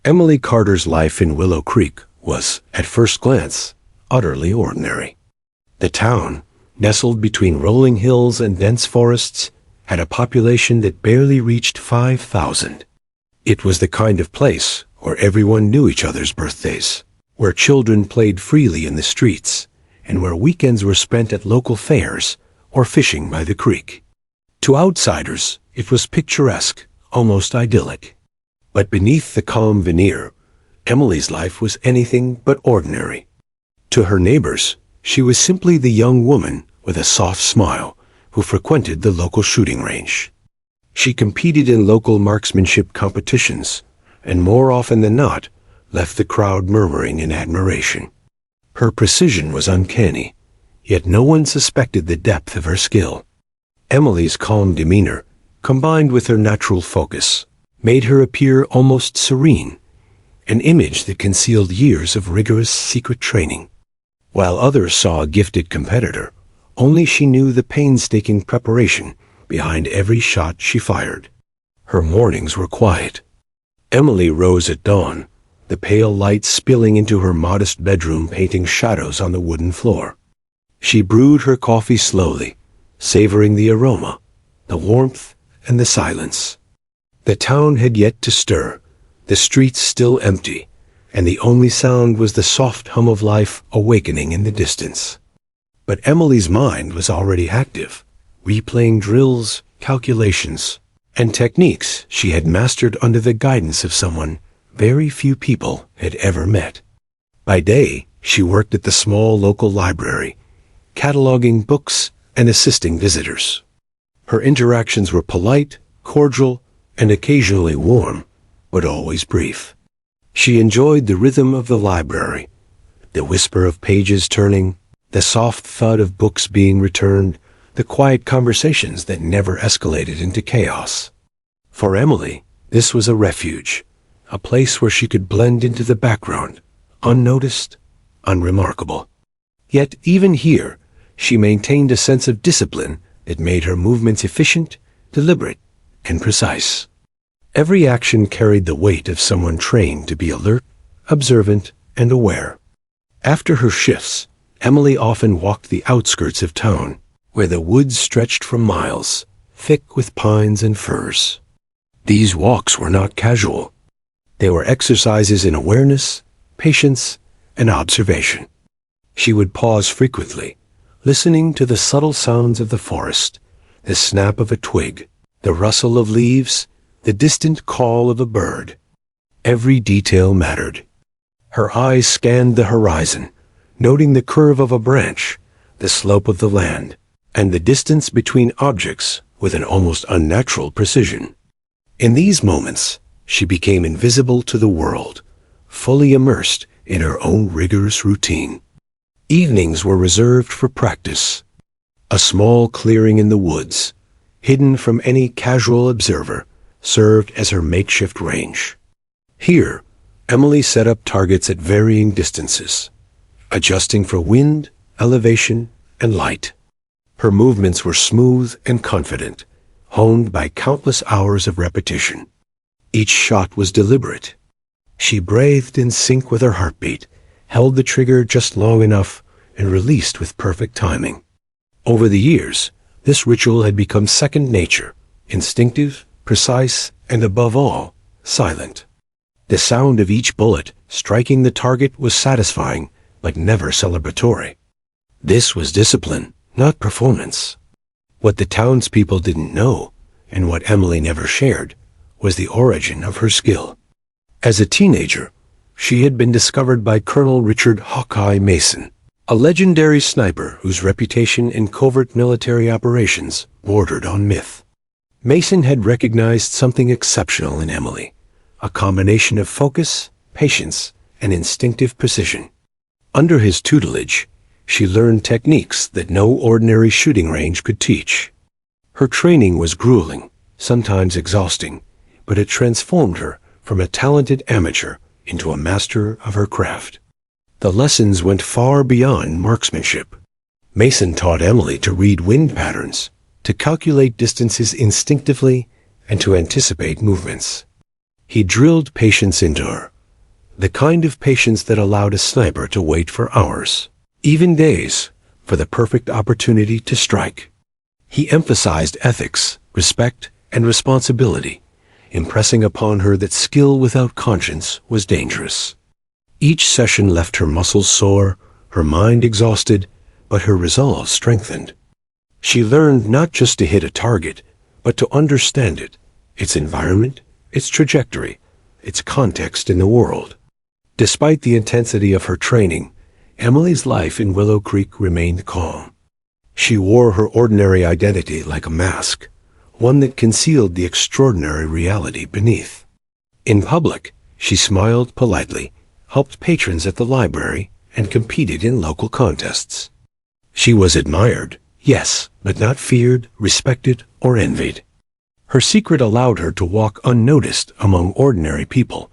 Emily Carter's life in Willow Creek was, at first glance, utterly ordinary. The town, nestled between rolling hills and dense forests, had a population that barely reached 5,000. It was the kind of place where everyone knew each other's birthdays, where children played freely in the streets, and where weekends were spent at local fairs or fishing by the creek. To outsiders, it was picturesque, almost idyllic. But beneath the calm veneer, Emily's life was anything but ordinary. To her neighbors, she was simply the young woman with a soft smile who frequented the local shooting range. She competed in local marksmanship competitions, and more often than not, left the crowd murmuring in admiration. Her precision was uncanny, yet no one suspected the depth of her skill. Emily's calm demeanor, combined with her natural focus, made her appear almost serene, an image that concealed years of rigorous secret training. While others saw a gifted competitor, only she knew the painstaking preparation behind every shot she fired. Her mornings were quiet. Emily rose at dawn, the pale light spilling into her modest bedroom, painting shadows on the wooden floor. She brewed her coffee slowly, savoring the aroma, the warmth, and the silence. The town had yet to stir, the streets still empty, and the only sound was the soft hum of life awakening in the distance. But Emily's mind was already active, replaying drills, calculations, and techniques she had mastered under the guidance of someone very few people had ever met. By day, she worked at the small local library, cataloging books and assisting visitors. Her interactions were polite, cordial, and occasionally warm, but always brief. She enjoyed the rhythm of the library, the whisper of pages turning, the soft thud of books being returned, the quiet conversations that never escalated into chaos. For Emily, this was a refuge, a place where she could blend into the background, unnoticed, unremarkable. Yet even here, she maintained a sense of discipline that made her movements efficient, deliberate, and precise. Every action carried the weight of someone trained to be alert, observant, and aware. After her shifts, Emily often walked the outskirts of town, where the woods stretched for miles, thick with pines and firs. These walks were not casual. They were exercises in awareness, patience, and observation. She would pause frequently, listening to the subtle sounds of the forest, the snap of a twig, the rustle of leaves, the distant call of a bird. Every detail mattered. Her eyes scanned the horizon, noting the curve of a branch, the slope of the land, and the distance between objects with an almost unnatural precision. In these moments, she became invisible to the world, fully immersed in her own rigorous routine. Evenings were reserved for practice. A small clearing in the woods, hidden from any casual observer, served as her makeshift range. Here, Emily set up targets at varying distances, adjusting for wind, elevation, and light. Her movements were smooth and confident, honed by countless hours of repetition. Each shot was deliberate. She breathed in sync with her heartbeat, held the trigger just long enough, and released with perfect timing. Over the years, this ritual had become second nature, instinctive, precise, and above all, silent. The sound of each bullet striking the target was satisfying, but never celebratory. This was discipline, not performance. What the townspeople didn't know, and what Emily never shared, was the origin of her skill. As a teenager, she had been discovered by Colonel Richard Hawkeye Mason, a legendary sniper whose reputation in covert military operations bordered on myth. Mason had recognized something exceptional in Emily, a combination of focus, patience, and instinctive precision. Under his tutelage, she learned techniques that no ordinary shooting range could teach. Her training was grueling, sometimes exhausting, but it transformed her from a talented amateur into a master of her craft. The lessons went far beyond marksmanship. Mason taught Emily to read wind patterns, to calculate distances instinctively, and to anticipate movements. He drilled patience into her, the kind of patience that allowed a sniper to wait for hours, even days, for the perfect opportunity to strike. He emphasized ethics, respect, and responsibility, impressing upon her that skill without conscience was dangerous. Each session left her muscles sore, her mind exhausted, but her resolve strengthened. She learned not just to hit a target, but to understand it, its environment, its trajectory, its context in the world. Despite the intensity of her training, Emily's life in Willow Creek remained calm. She wore her ordinary identity like a mask, one that concealed the extraordinary reality beneath. In public, she smiled politely, helped patrons at the library, and competed in local contests. She was admired, yes, but not feared, respected, or envied. Her secret allowed her to walk unnoticed among ordinary people,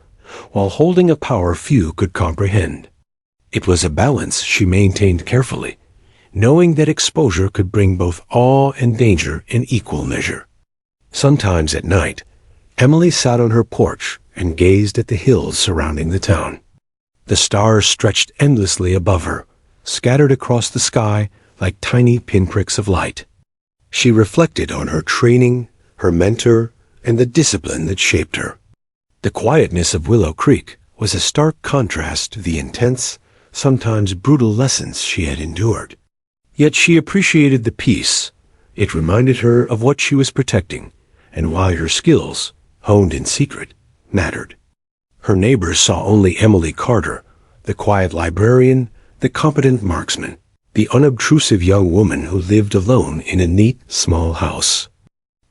while holding a power few could comprehend. It was a balance she maintained carefully, knowing that exposure could bring both awe and danger in equal measure. Sometimes at night, Emily sat on her porch and gazed at the hills surrounding the town. The stars stretched endlessly above her, scattered across the sky like tiny pinpricks of light. She reflected on her training, her mentor, and the discipline that shaped her. The quietness of Willow Creek was a stark contrast to the intense, sometimes brutal lessons she had endured. Yet she appreciated the peace. It reminded her of what she was protecting, and why her skills, honed in secret, mattered. Her neighbors saw only Emily Carter, the quiet librarian, the competent marksman, the unobtrusive young woman who lived alone in a neat, small house.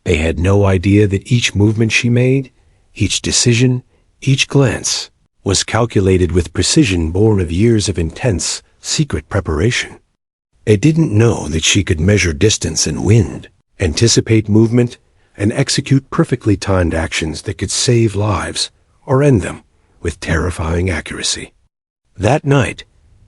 They had no idea that each movement she made, each decision, each glance, was calculated with precision born of years of intense, secret preparation. They didn't know that she could measure distance and wind, anticipate movement, and execute perfectly timed actions that could save lives or end them with terrifying accuracy. That night,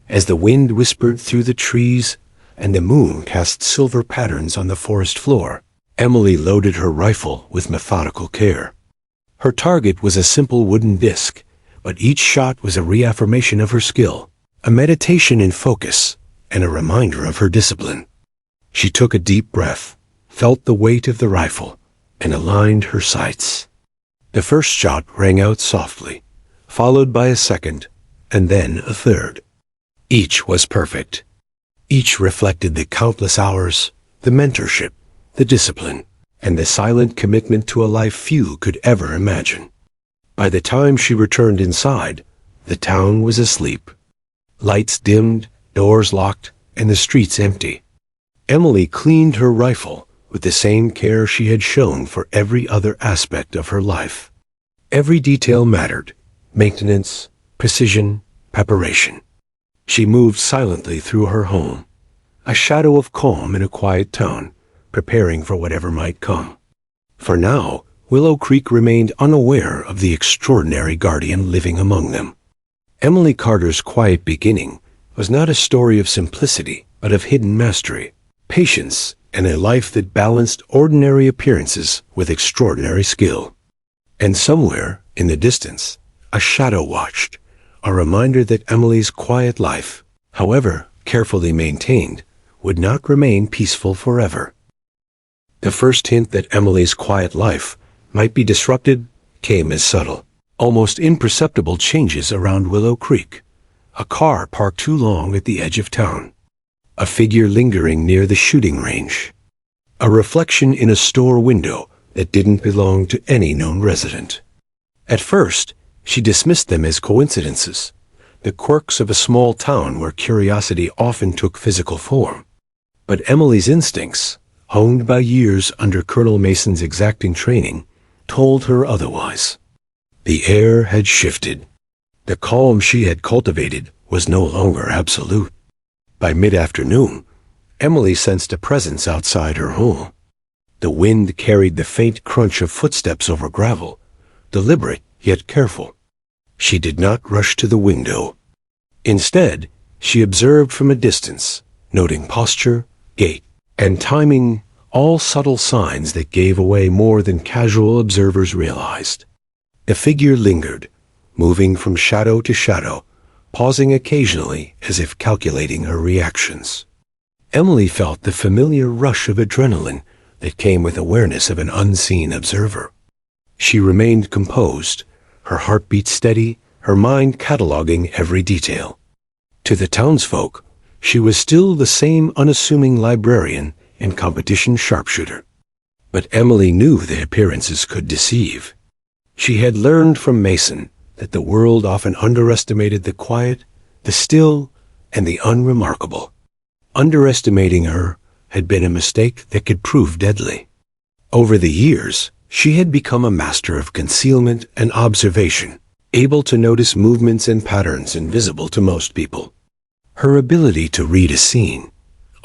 as the wind whispered through the trees and the moon cast silver patterns on the forest floor, Emily loaded her rifle with methodical care. Her target was a simple wooden disc, but each shot was a reaffirmation of her skill, a meditation in focus, and a reminder of her discipline. She took a deep breath, felt the weight of the rifle, and aligned her sights. The first shot rang out softly, followed by a second, and then a third. Each was perfect. Each reflected the countless hours, the mentorship, the discipline, and the silent commitment to a life few could ever imagine. By the time she returned inside, the town was asleep. Lights dimmed, doors locked, and the streets empty. Emily cleaned her rifle with the same care she had shown for every other aspect of her life. Every detail mattered: maintenance, precision, preparation. She moved silently through her home, a shadow of calm in a quiet town, preparing for whatever might come. For now, Willow Creek remained unaware of the extraordinary guardian living among them. Emily Carter's quiet beginning was not a story of simplicity, but of hidden mastery, patience, and a life that balanced ordinary appearances with extraordinary skill. And somewhere, in the distance, a shadow watched, a reminder that Emily's quiet life, however carefully maintained, would not remain peaceful forever. The first hint that Emily's quiet life might be disrupted came as subtle, almost imperceptible changes around Willow Creek. A car parked too long at the edge of town. A figure lingering near the shooting range. A reflection in a store window that didn't belong to any known resident. At first, she dismissed them as coincidences, the quirks of a small town where curiosity often took physical form. But Emily's instincts, honed by years under Colonel Mason's exacting training, told her otherwise. The air had shifted. The calm she had cultivated was no longer absolute. By mid-afternoon, Emily sensed a presence outside her home. The wind carried the faint crunch of footsteps over gravel, deliberate yet careful. She did not rush to the window. Instead, she observed from a distance, noting posture, gait, and timing, all subtle signs that gave away more than casual observers realized. The figure lingered, moving from shadow to shadow, pausing occasionally as if calculating her reactions. Emily felt the familiar rush of adrenaline that came with awareness of an unseen observer. She remained composed, her heartbeat steady, her mind cataloging every detail. To the townsfolk, she was still the same unassuming librarian and competition sharpshooter. But Emily knew that appearances could deceive. She had learned from Mason that the world often underestimated the quiet, the still, and the unremarkable. Underestimating her had been a mistake that could prove deadly. Over the years, she had become a master of concealment and observation, able to notice movements and patterns invisible to most people. Her ability to read a scene,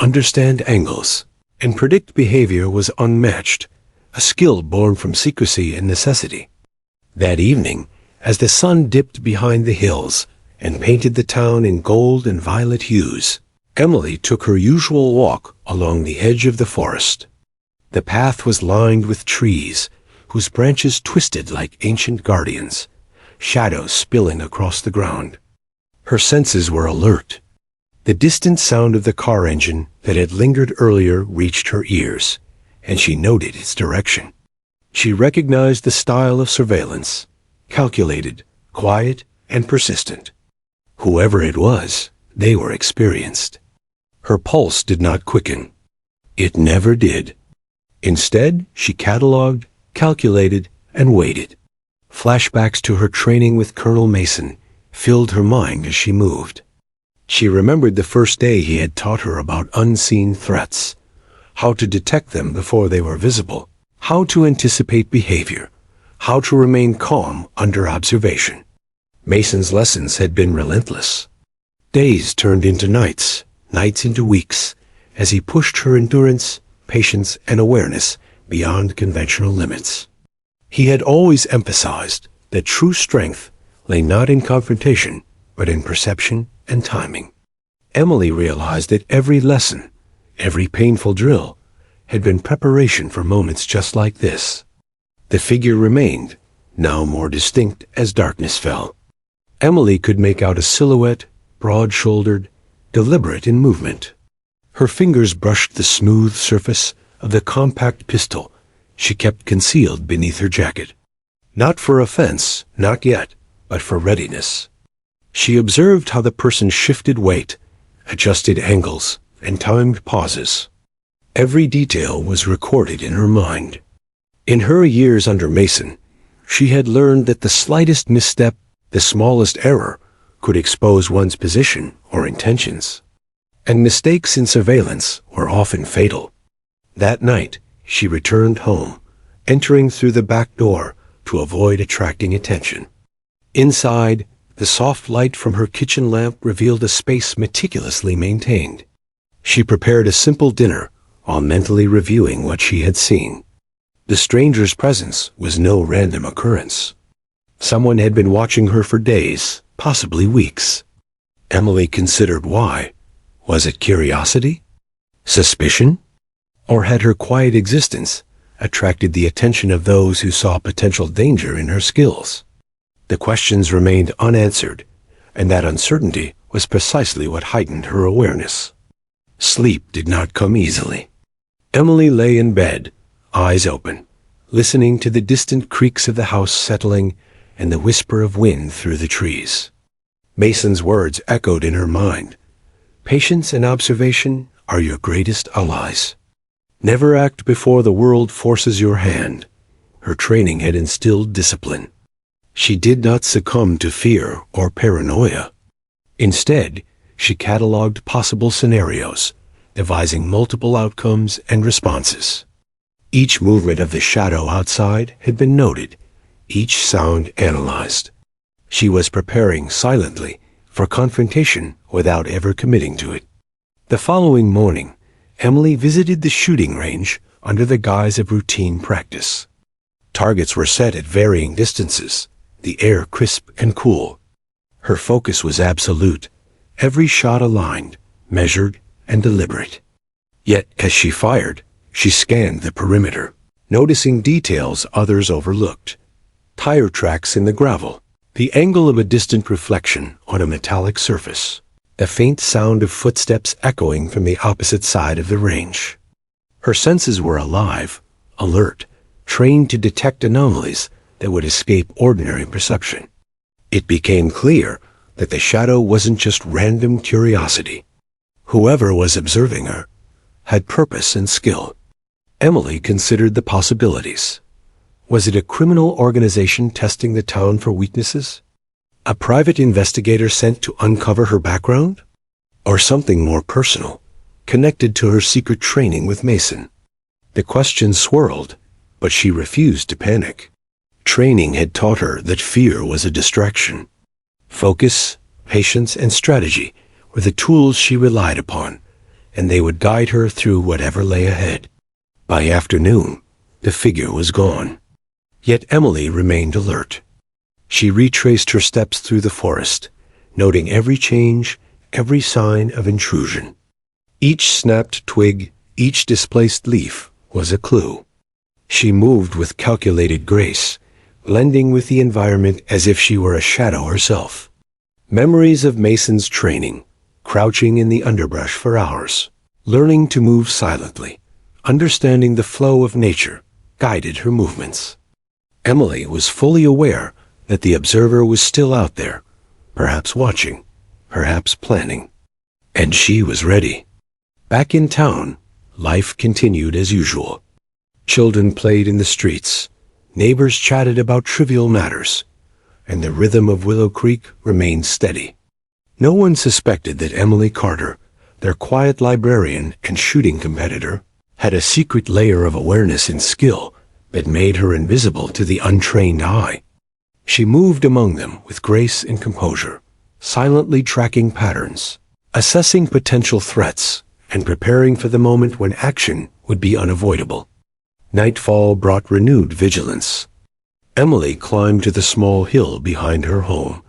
understand angles, and predict behavior was unmatched, a skill born from secrecy and necessity. That evening, as the sun dipped behind the hills and painted the town in gold and violet hues, Emily took her usual walk along the edge of the forest. The path was lined with trees, whose branches twisted like ancient guardians, shadows spilling across the ground. Her senses were alert. The distant sound of the car engine that had lingered earlier reached her ears, and she noted its direction. She recognized the style of surveillance, calculated, quiet, and persistent. Whoever it was, they were experienced. Her pulse did not quicken. It never did. Instead, she catalogued, calculated, and waited. Flashbacks to her training with Colonel Mason filled her mind as she moved. She remembered the first day he had taught her about unseen threats, how to detect them before they were visible, how to anticipate behavior, how to remain calm under observation. Mason's lessons had been relentless. Days turned into nights, nights into weeks, as he pushed her endurance, patience, and awareness beyond conventional limits. He had always emphasized that true strength lay not in confrontation, but in perception and timing. Emily realized that every lesson, every painful drill, had been preparation for moments just like this. The figure remained, now more distinct as darkness fell. Emily could make out a silhouette, broad-shouldered, deliberate in movement. Her fingers brushed the smooth surface of the compact pistol she kept concealed beneath her jacket. Not for offense, not yet, but for readiness. She observed how the person shifted weight, adjusted angles, and timed pauses. Every detail was recorded in her mind. In her years under Mason, she had learned that the slightest misstep, the smallest error, could expose one's position or intentions. And mistakes in surveillance were often fatal. That night, she returned home, entering through the back door to avoid attracting attention. Inside, the soft light from her kitchen lamp revealed a space meticulously maintained. She prepared a simple dinner while mentally reviewing what she had seen. The stranger's presence was no random occurrence. Someone had been watching her for days, possibly weeks. Emily considered why. Was it curiosity? Suspicion? Or had her quiet existence attracted the attention of those who saw potential danger in her skills? The questions remained unanswered, and that uncertainty was precisely what heightened her awareness. Sleep did not come easily. Emily lay in bed, eyes open, listening to the distant creaks of the house settling and the whisper of wind through the trees. Mason's words echoed in her mind. Patience and observation are your greatest allies. Never act before the world forces your hand. Her training had instilled discipline. She did not succumb to fear or paranoia. Instead, she cataloged possible scenarios, devising multiple outcomes and responses. Each movement of the shadow outside had been noted, each sound analyzed. She was preparing silently for confrontation without ever committing to it. The following morning, Emily visited the shooting range under the guise of routine practice. Targets were set at varying distances, the air crisp and cool. Her focus was absolute, every shot aligned, measured, and deliberate. Yet, as she fired, she scanned the perimeter, noticing details others overlooked. Tire tracks in the gravel, the angle of a distant reflection on a metallic surface, the faint sound of footsteps echoing from the opposite side of the range. Her senses were alive, alert, trained to detect anomalies that would escape ordinary perception. It became clear that the shadow wasn't just random curiosity. Whoever was observing her had purpose and skill. Emily considered the possibilities. Was it a criminal organization testing the town for weaknesses? A private investigator sent to uncover her background? Or something more personal, connected to her secret training with Mason? The questions swirled, but she refused to panic. Training had taught her that fear was a distraction. Focus, patience, and strategy were the tools she relied upon, and they would guide her through whatever lay ahead. By afternoon, the figure was gone. Yet Emily remained alert. She retraced her steps through the forest, noting every change, every sign of intrusion. Each snapped twig, each displaced leaf was a clue. She moved with calculated grace, blending with the environment as if she were a shadow herself. Memories of Mason's training, crouching in the underbrush for hours, learning to move silently, understanding the flow of nature, guided her movements. Emily was fully aware that the observer was still out there, perhaps watching, perhaps planning. And she was ready. Back in town, life continued as usual. Children played in the streets, neighbors chatted about trivial matters, and the rhythm of Willow Creek remained steady. No one suspected that Emily Carter, their quiet librarian and shooting competitor, had a secret layer of awareness and skill that made her invisible to the untrained eye. She moved among them with grace and composure, silently tracking patterns, assessing potential threats, and preparing for the moment when action would be unavoidable. Nightfall brought renewed vigilance. Emily climbed to the small hill behind her home,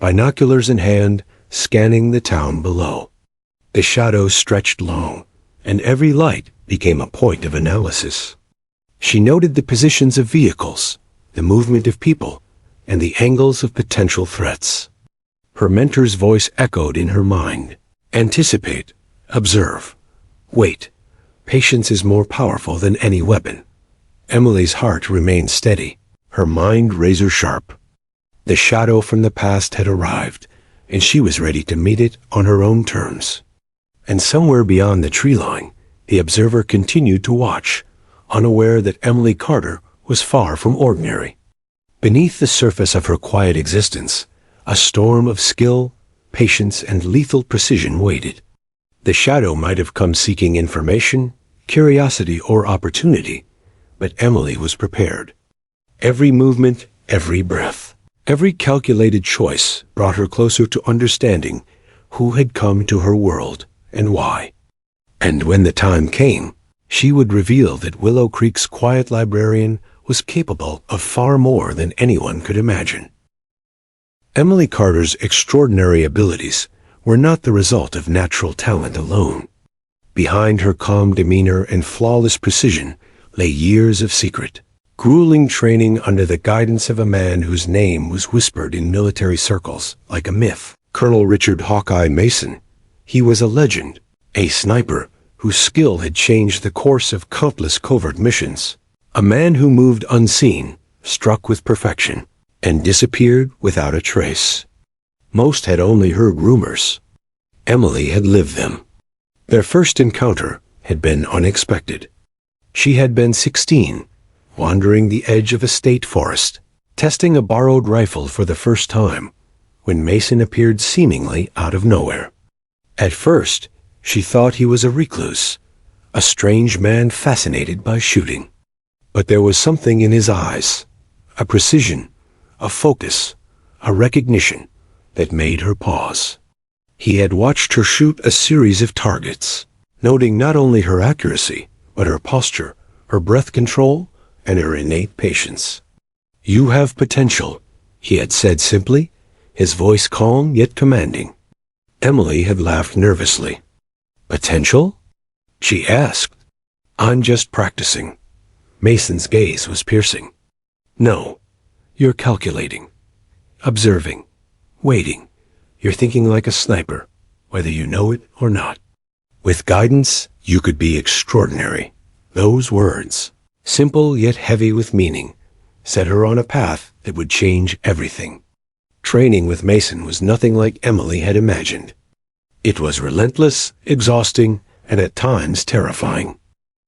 binoculars in hand, scanning the town below. The shadows stretched long, and every light became a point of analysis. She noted the positions of vehicles, the movement of people, and the angles of potential threats. Her mentor's voice echoed in her mind. Anticipate, observe, wait. Patience is more powerful than any weapon. Emily's heart remained steady, her mind razor-sharp. The shadow from the past had arrived, and she was ready to meet it on her own terms. And somewhere beyond the tree line, the observer continued to watch, unaware that Emily Carter was far from ordinary. Beneath the surface of her quiet existence, a storm of skill, patience, and lethal precision waited. The shadow might have come seeking information, curiosity, or opportunity, but Emily was prepared. Every movement, every breath, every calculated choice brought her closer to understanding who had come to her world and why. And when the time came, she would reveal that Willow Creek's quiet librarian was capable of far more than anyone could imagine. Emily Carter's extraordinary abilities were not the result of natural talent alone. Behind her calm demeanor and flawless precision lay years of secret, grueling training under the guidance of a man whose name was whispered in military circles like a myth. Colonel Richard Hawkeye Mason. He was a legend, a sniper whose skill had changed the course of countless covert missions. A man who moved unseen, struck with perfection, and disappeared without a trace. Most had only heard rumors. Emily had lived them. Their first encounter had been unexpected. She had been 16, wandering the edge of a state forest, testing a borrowed rifle for the first time, when Mason appeared seemingly out of nowhere. At first, she thought he was a recluse, a strange man fascinated by shooting. But there was something in his eyes, a precision, a focus, a recognition that made her pause. He had watched her shoot a series of targets, noting not only her accuracy, but her posture, her breath control, and her innate patience. "You have potential," he had said simply, his voice calm yet commanding. Emily had laughed nervously. "Potential?" she asked. "I'm just practicing." Mason's gaze was piercing. "No, you're calculating. observing, waiting. You're thinking like a sniper, whether you know it or not. With guidance, you could be extraordinary. Those words, simple yet heavy with meaning, set her on a path that would change everything. Training with Mason was nothing like Emily had imagined. It was relentless, exhausting, and at times terrifying.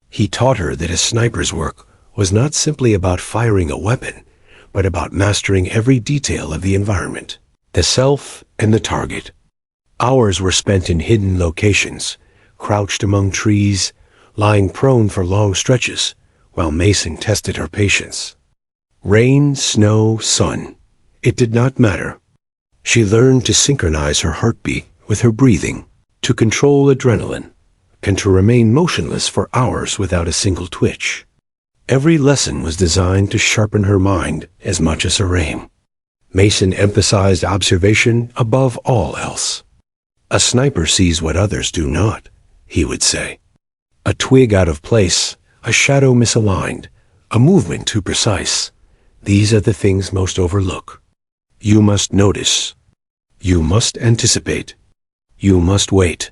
He taught her that a sniper's work was not simply about firing a weapon, but about mastering every detail of the environment, the self and the target. Hours were spent in hidden locations, crouched among trees, lying prone for long stretches, while Mason tested her patience. Rain, snow, sun, it did not matter. She learned to synchronize her heartbeat with her breathing, to control adrenaline, and to remain motionless for hours without a single twitch. Every lesson was designed to sharpen her mind as much as her aim. Mason emphasized observation above all else. A sniper sees what others do not, he would say. A twig out of place, a shadow misaligned, a movement too precise. These are the things most overlook. You must notice. You must anticipate. You must wait.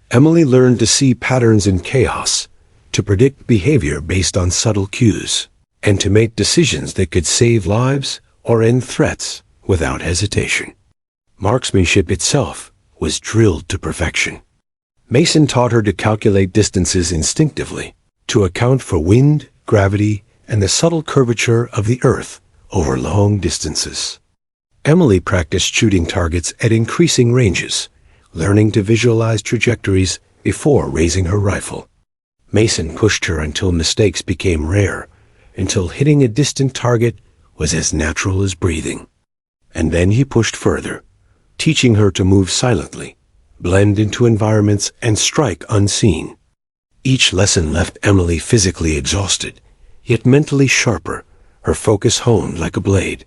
Emily learned to see patterns in chaos, to predict behavior based on subtle cues, and to make decisions that could save lives or end threats without hesitation. Marksmanship itself was drilled to perfection. Mason taught her to calculate distances instinctively, to account for wind, gravity, and the subtle curvature of the earth over long distances. Emily practiced shooting targets at increasing ranges, learning to visualize trajectories before raising her rifle. Mason pushed her until mistakes became rare, until hitting a distant target was as natural as breathing. And then he pushed further, teaching her to move silently, blend into environments, and strike unseen. Each lesson left Emily physically exhausted, yet mentally sharper, her focus honed like a blade.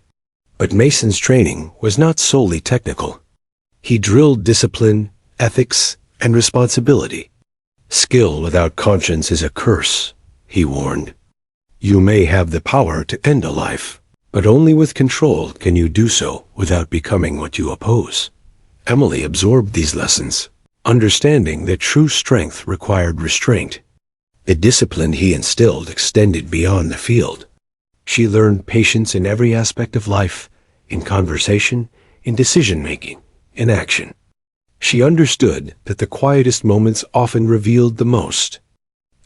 But Mason's training was not solely technical. He drilled discipline, ethics, and responsibility. Skill without conscience is a curse, he warned. You may have the power to end a life, but only with control can you do so without becoming what you oppose. Emily absorbed these lessons, understanding that true strength required restraint. The discipline he instilled extended beyond the field. She learned patience in every aspect of life, in conversation, in decision-making, in action. She understood that the quietest moments often revealed the most.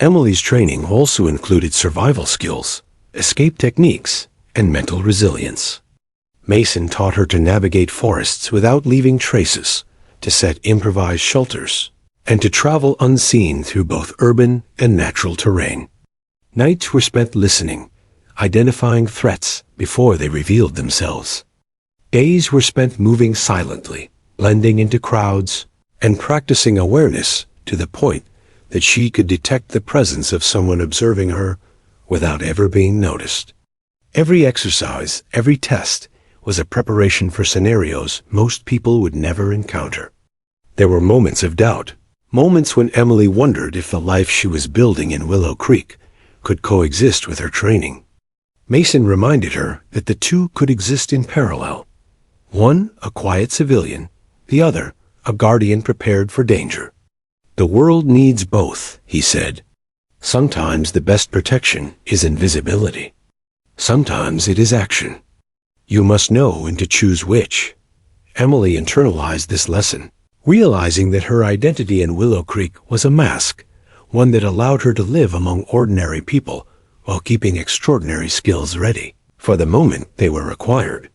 Emily's training also included survival skills, escape techniques, and mental resilience. Mason taught her to navigate forests without leaving traces, to set improvised shelters, and to travel unseen through both urban and natural terrain. Nights were spent listening, identifying threats before they revealed themselves. Days were spent moving silently, blending into crowds, and practicing awareness to the point that she could detect the presence of someone observing her without ever being noticed. Every exercise, every test, was a preparation for scenarios most people would never encounter. There were moments of doubt, moments when Emily wondered if the life she was building in Willow Creek could coexist with her training. Mason reminded her that the two could exist in parallel. One, a quiet civilian, the other, a guardian prepared for danger. The world needs both, he said. Sometimes the best protection is invisibility. Sometimes it is action. You must know when to choose which. Emily internalized this lesson, realizing that her identity in Willow Creek was a mask, one that allowed her to live among ordinary people while keeping extraordinary skills ready for the moment they were required.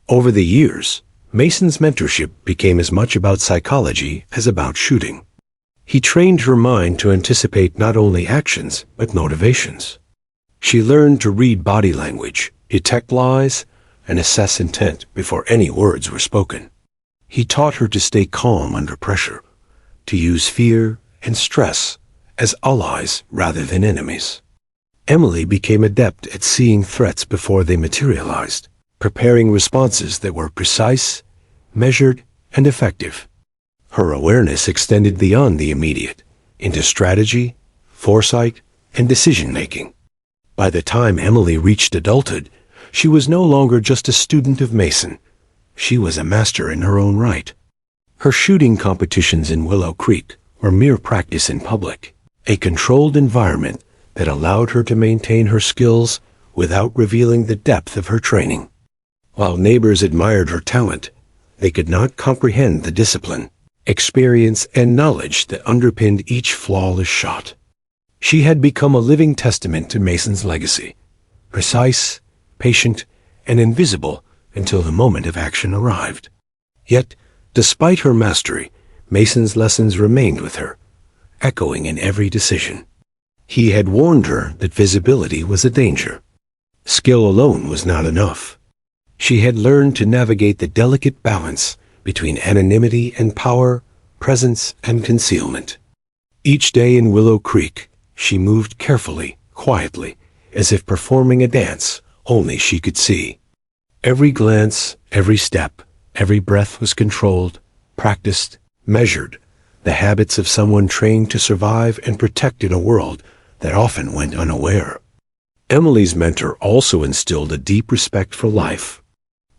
Over the years, Mason's mentorship became as much about psychology as about shooting. He trained her mind to anticipate not only actions, but motivations. She learned to read body language, detect lies, and assess intent before any words were spoken. He taught her to stay calm under pressure, to use fear and stress as allies rather than enemies. Emily became adept at seeing threats before they materialized, preparing responses that were precise, measured, and effective. Her awareness extended beyond the immediate, into strategy, foresight, and decision-making. By the time Emily reached adulthood, she was no longer just a student of Mason. she was a master in her own right. Her shooting competitions in Willow Creek were mere practice in public, a controlled environment that allowed her to maintain her skills without revealing the depth of her training. While neighbors admired her talent, they could not comprehend the discipline, experience, and knowledge that underpinned each flawless shot. She had become a living testament to Mason's legacy, precise, patient, and invisible until the moment of action arrived. Yet, despite her mastery, Mason's lessons remained with her, echoing in every decision. He had warned her that visibility was a danger. Skill alone was not enough. She had learned to navigate the delicate balance between anonymity and power, presence and concealment. Each day in Willow Creek, she moved carefully, quietly, as if performing a dance only she could see. Every glance, every step, every breath was controlled, practiced, measured, the habits of someone trained to survive and protect in a world that often went unaware. Emily's mentor also instilled a deep respect for life.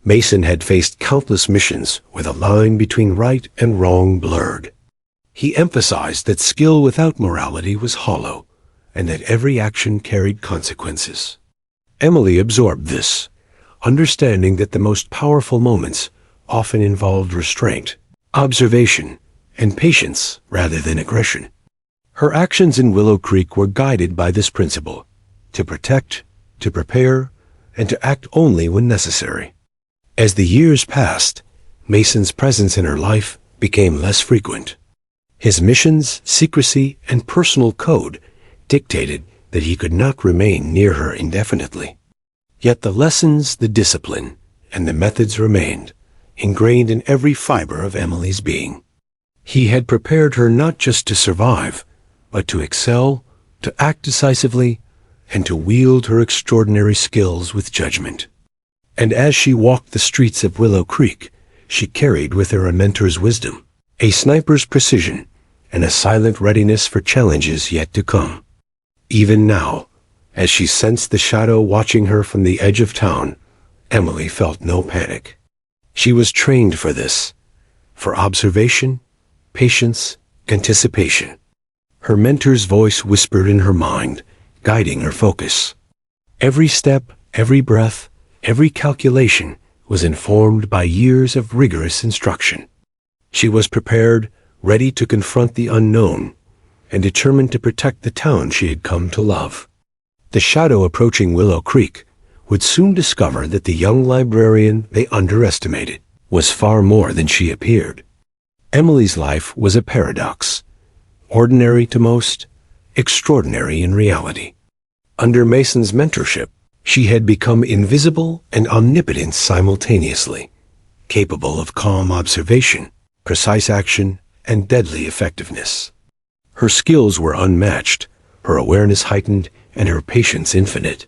Mason had faced countless missions with a line between right and wrong blurred. He emphasized that skill without morality was hollow, and that every action carried consequences. Emily absorbed this, understanding that the most powerful moments often involved restraint, observation, and patience rather than aggression. Her actions in Willow Creek were guided by this principle: to protect, to prepare, and to act only when necessary. As the years passed, Mason's presence in her life became less frequent. His missions, secrecy, and personal code dictated that he could not remain near her indefinitely. Yet the lessons, the discipline, and the methods remained, ingrained in every fiber of Emily's being. He had prepared her not just to survive, but to excel, to act decisively, and to wield her extraordinary skills with judgment. And as she walked the streets of Willow Creek, she carried with her a mentor's wisdom, a sniper's precision, and a silent readiness for challenges yet to come. Even now, as she sensed the shadow watching her from the edge of town, Emily felt no panic. She was trained for this, for observation, patience, anticipation. Her mentor's voice whispered in her mind, guiding her focus. Every step, every breath, every calculation was informed by years of rigorous instruction. She was prepared, ready to confront the unknown, and determined to protect the town she had come to love. The shadow approaching Willow Creek would soon discover that the young librarian they underestimated was far more than she appeared. Emily's life was a paradox, ordinary to most, extraordinary in reality. Under Mason's mentorship, she had become invisible and omnipotent simultaneously, capable of calm observation, precise action, and deadly effectiveness. Her skills were unmatched, her awareness heightened, and her patience infinite.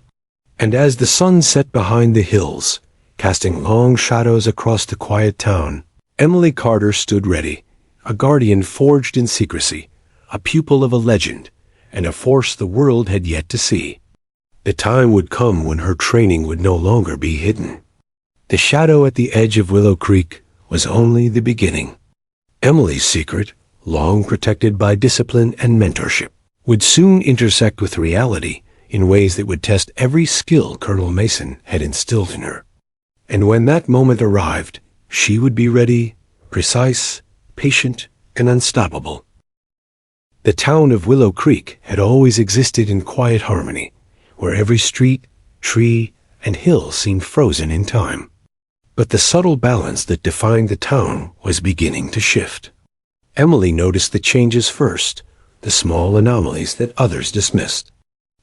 And as the sun set behind the hills, casting long shadows across the quiet town, Emily Carter stood ready, a guardian forged in secrecy, a pupil of a legend, and a force the world had yet to see. The time would come when her training would no longer be hidden. The shadow at the edge of Willow Creek was only the beginning. Emily's secret, long protected by discipline and mentorship, would soon intersect with reality in ways that would test every skill Colonel Mason had instilled in her. And when that moment arrived, she would be ready, precise, patient, and unstoppable. The town of Willow Creek had always existed in quiet harmony, where every street, tree, and hill seemed frozen in time. But the subtle balance that defined the town was beginning to shift. Emily noticed the changes first, the small anomalies that others dismissed.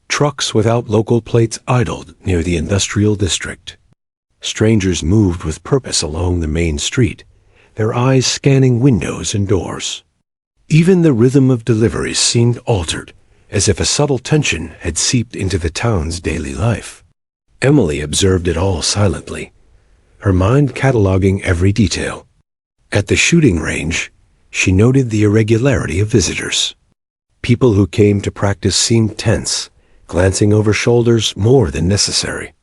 Trucks without local plates idled near the industrial district. Strangers moved with purpose along the main street, their eyes scanning windows and doors. Even the rhythm of deliveries seemed altered, as if a subtle tension had seeped into the town's daily life. Emily observed it all silently, her mind cataloging every detail. At the shooting range, she noted the irregularity of visitors. People who came to practice seemed tense, glancing over shoulders more than necessary.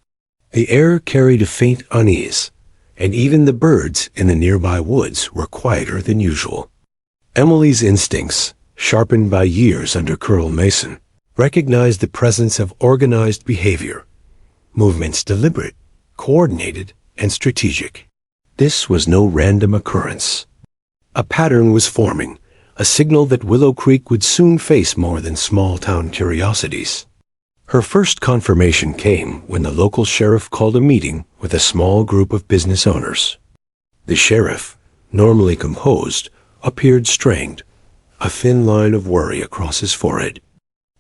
The air carried a faint unease, and even the birds in the nearby woods were quieter than usual. Emily's instincts, sharpened by years under Colonel Mason, recognized the presence of organized behavior, movements deliberate, coordinated, and strategic. This was no random occurrence. A pattern was forming, a signal that Willow Creek would soon face more than small-town curiosities. Her first confirmation came when the local sheriff called a meeting with a small group of business owners. The sheriff, normally composed, appeared strained, a thin line of worry across his forehead.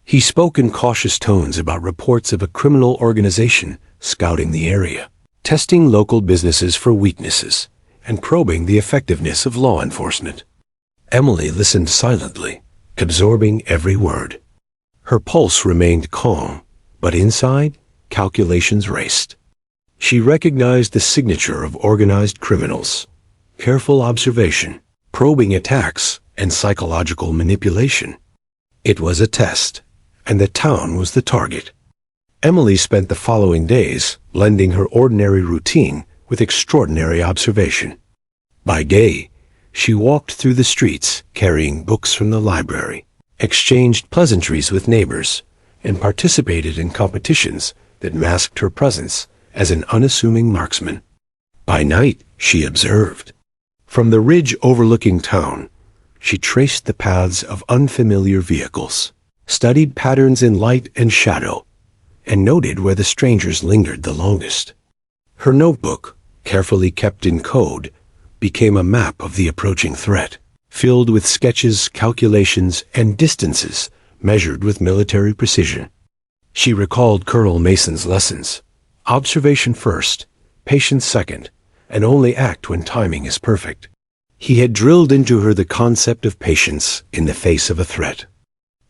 He spoke in cautious tones about reports of a criminal organization scouting the area, testing local businesses for weaknesses, and probing the effectiveness of law enforcement. Emily listened silently, absorbing every word. Her pulse remained calm, but inside, calculations raced. She recognized the signature of organized criminals, careful observation, probing attacks, and psychological manipulation. It was a test, and the town was the target. Emily spent the following days blending her ordinary routine with extraordinary observation. By day, she walked through the streets carrying books from the library, exchanged pleasantries with neighbors, and participated in competitions that masked her presence as an unassuming marksman. By night, she observed. From the ridge overlooking town, she traced the paths of unfamiliar vehicles, studied patterns in light and shadow, and noted where the strangers lingered the longest. Her notebook, carefully kept in code, became a map of the approaching threat, filled with sketches, calculations, and distances measured with military precision. She recalled Colonel Mason's lessons: observation first, patience second, and only act when timing is perfect. He had drilled into her the concept of patience in the face of a threat.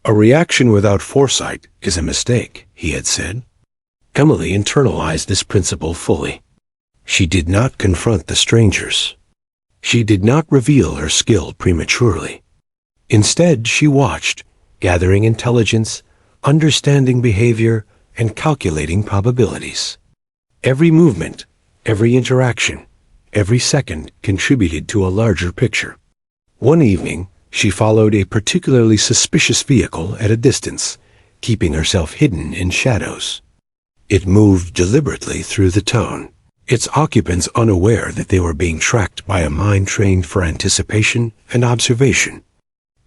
A reaction without foresight is a mistake, he had said. Emily internalized this principle fully. She did not confront the strangers. She did not reveal her skill prematurely. Instead, she watched, gathering intelligence, understanding behavior, and calculating probabilities. Every movement, every interaction, every second contributed to a larger picture. One evening, she followed a particularly suspicious vehicle at a distance, keeping herself hidden in shadows. It moved deliberately through the town, its occupants unaware that they were being tracked by a mind trained for anticipation and observation.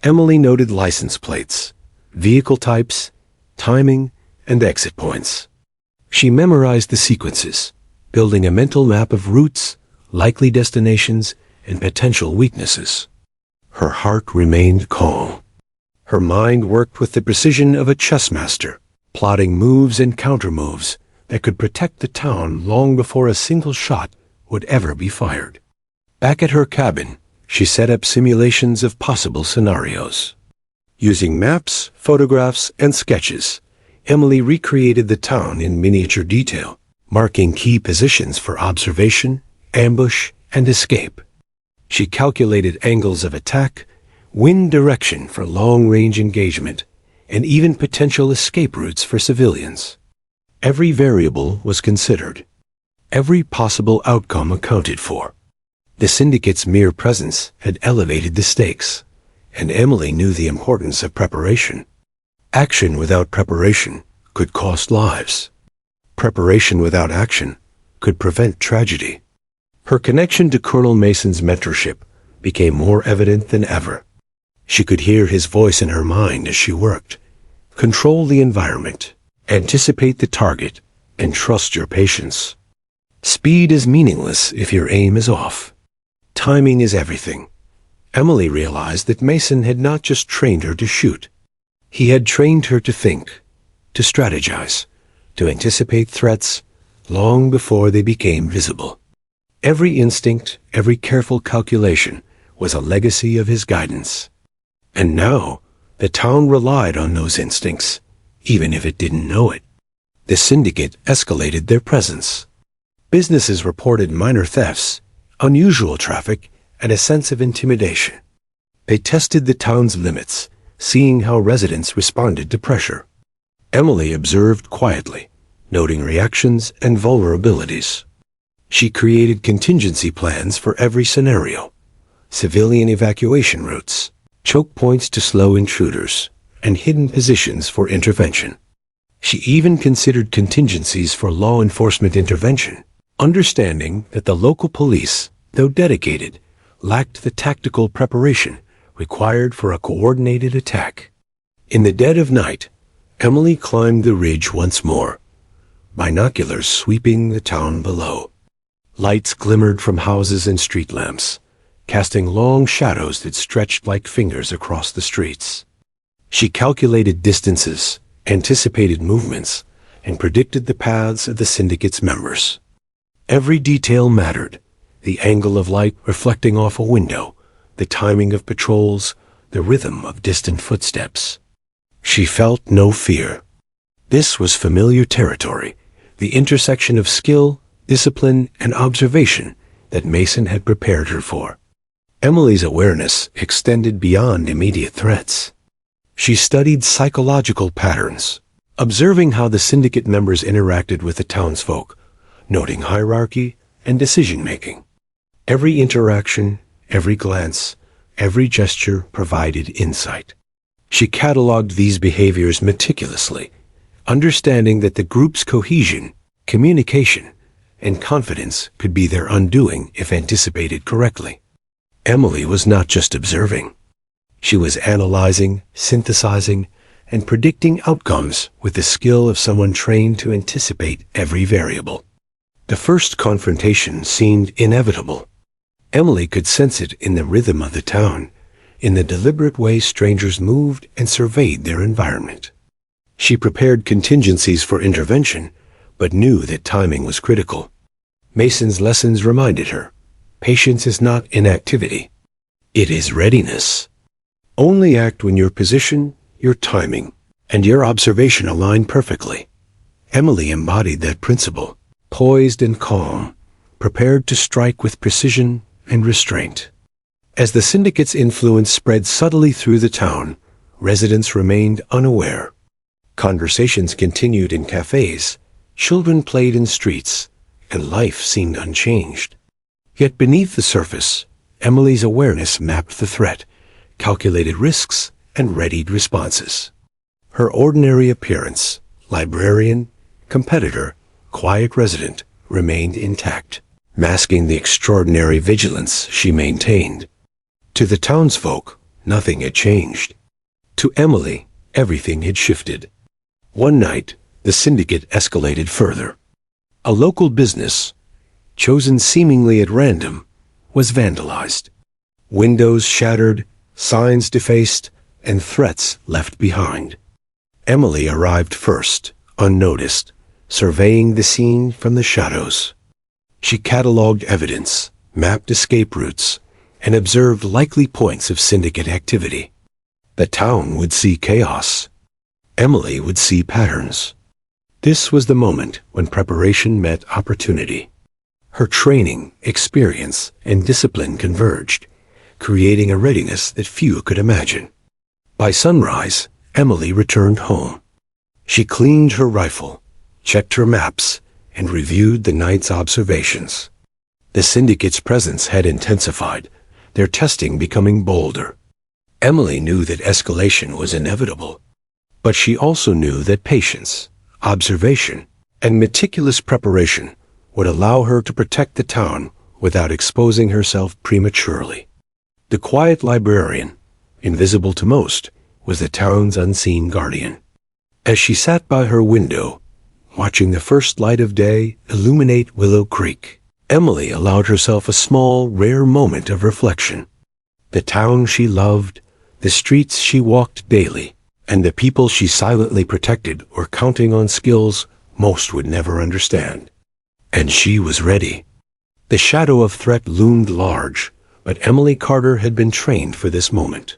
Emily noted license plates, vehicle types, timing, and exit points. She memorized the sequences, building a mental map of routes, likely destinations, and potential weaknesses. Her heart remained calm. Her mind worked with the precision of a chess master, plotting moves and countermoves that could protect the town long before a single shot would ever be fired. Back at her cabin, she set up simulations of possible scenarios. Using maps, photographs, and sketches, Emily recreated the town in miniature detail, marking key positions for observation, ambush, and escape. She calculated angles of attack, wind direction for long-range engagement, and even potential escape routes for civilians. Every variable was considered. Every possible outcome accounted for. The syndicate's mere presence had elevated the stakes, and Emily knew the importance of preparation. Action without preparation could cost lives. Preparation without action could prevent tragedy. Her connection to Colonel Mason's mentorship became more evident than ever. She could hear his voice in her mind as she worked. Control the environment, anticipate the target, and trust your patience. Speed is meaningless if your aim is off. Timing is everything. Emily realized that Mason had not just trained her to shoot. He had trained her to think, to strategize, to anticipate threats long before they became visible. Every instinct, every careful calculation was a legacy of his guidance. And now, the town relied on those instincts, even if it didn't know it. The syndicate escalated their presence. Businesses reported minor thefts, unusual traffic, and a sense of intimidation. They tested the town's limits, seeing how residents responded to pressure. Emily observed quietly, noting reactions and vulnerabilities. She created contingency plans for every scenario: civilian evacuation routes, choke points to slow intruders, and hidden positions for intervention. She even considered contingencies for law enforcement intervention, understanding that the local police, though dedicated, lacked the tactical preparation required for a coordinated attack. In the dead of night, Emily climbed the ridge once more, binoculars sweeping the town below. Lights glimmered from houses and street lamps, casting long shadows that stretched like fingers across the streets. She calculated distances, anticipated movements, and predicted the paths of the syndicate's members. Every detail mattered: the angle of light reflecting off a window, the timing of patrols, the rhythm of distant footsteps. She felt no fear. This was familiar territory, the intersection of skill, discipline, and observation that Mason had prepared her for. Emily's awareness extended beyond immediate threats. She studied psychological patterns, observing how the syndicate members interacted with the townsfolk, noting hierarchy and decision-making. Every interaction, every glance, every gesture provided insight. She cataloged these behaviors meticulously, understanding that the group's cohesion, communication, and confidence could be their undoing if anticipated correctly. Emily was not just observing. She was analyzing, synthesizing, and predicting outcomes with the skill of someone trained to anticipate every variable. The first confrontation seemed inevitable. Emily could sense it in the rhythm of the town, in the deliberate way strangers moved and surveyed their environment. She prepared contingencies for intervention, but knew that timing was critical. Mason's lessons reminded her: patience is not inactivity. It is readiness. Only act when your position, your timing, and your observation align perfectly. Emily embodied that principle, poised and calm, prepared to strike with precision and restraint. As the syndicate's influence spread subtly through the town, residents remained unaware. Conversations continued in cafes, children played in streets, and life seemed unchanged. Yet beneath the surface, Emily's awareness mapped the threat, calculated risks, and readied responses. Her ordinary appearance, librarian, competitor, quiet resident, remained intact, masking the extraordinary vigilance she maintained. To the townsfolk, nothing had changed. To Emily, everything had shifted. One night, the syndicate escalated further. A local business, chosen seemingly at random, was vandalized. Windows shattered, signs defaced, and threats left behind. Emily arrived first, unnoticed, surveying the scene from the shadows. She cataloged evidence, mapped escape routes, and observed likely points of syndicate activity. The town would see chaos. Emily would see patterns. This was the moment when preparation met opportunity. Her training, experience, and discipline converged, creating a readiness that few could imagine. By sunrise, Emily returned home. She cleaned her rifle, checked her maps, and reviewed the night's observations. The syndicate's presence had intensified, their testing becoming bolder. Emily knew that escalation was inevitable, but she also knew that patience, observation, and meticulous preparation would allow her to protect the town without exposing herself prematurely. The quiet librarian, invisible to most, was the town's unseen guardian. As she sat by her window, watching the first light of day illuminate Willow Creek, Emily allowed herself a small, rare moment of reflection. The town she loved, the streets she walked daily, and the people she silently protected were counting on skills most would never understand. And she was ready. The shadow of threat loomed large, but Emily Carter had been trained for this moment.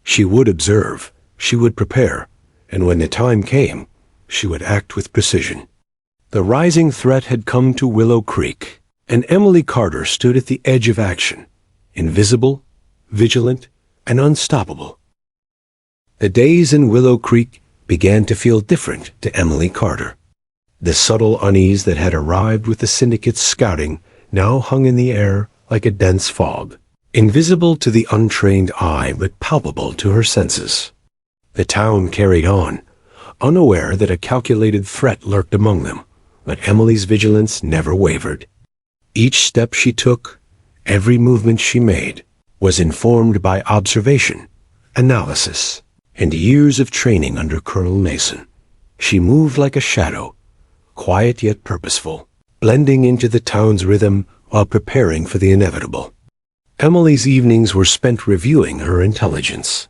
She would observe, she would prepare, and when the time came, she would act with precision. The rising threat had come to Willow Creek, and Emily Carter stood at the edge of action, invisible, vigilant, and unstoppable. The days in Willow Creek began to feel different to Emily Carter. The subtle unease that had arrived with the syndicate's scouting now hung in the air like a dense fog, invisible to the untrained eye but palpable to her senses. The town carried on, unaware that a calculated threat lurked among them, but Emily's vigilance never wavered. Each step she took, every movement she made, was informed by observation, analysis, and years of training under Colonel Mason. She moved like a shadow, quiet yet purposeful, blending into the town's rhythm while preparing for the inevitable. Emily's evenings were spent reviewing her intelligence.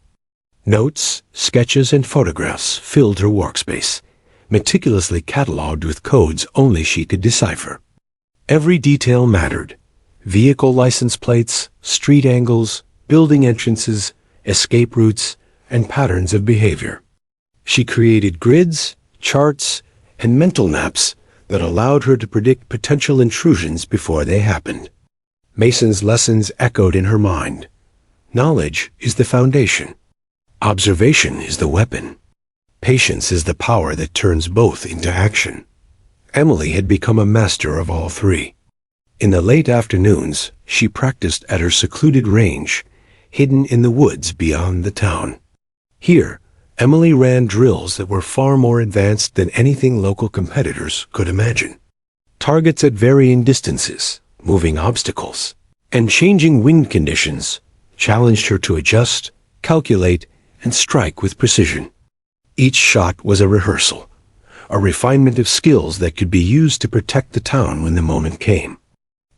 Notes, sketches, and photographs filled her workspace, meticulously catalogued with codes only she could decipher. Every detail mattered: vehicle license plates, street angles, building entrances, escape routes, and patterns of behavior. She created grids, charts, and mental maps that allowed her to predict potential intrusions before they happened. Mason's lessons echoed in her mind. Knowledge is the foundation. Observation is the weapon. Patience is the power that turns both into action. Emily had become a master of all three. In the late afternoons, she practiced at her secluded range, hidden in the woods beyond the town. Here, Emily ran drills that were far more advanced than anything local competitors could imagine. Targets at varying distances, moving obstacles, and changing wind conditions challenged her to adjust, calculate, and strike with precision. Each shot was a rehearsal, a refinement of skills that could be used to protect the town when the moment came.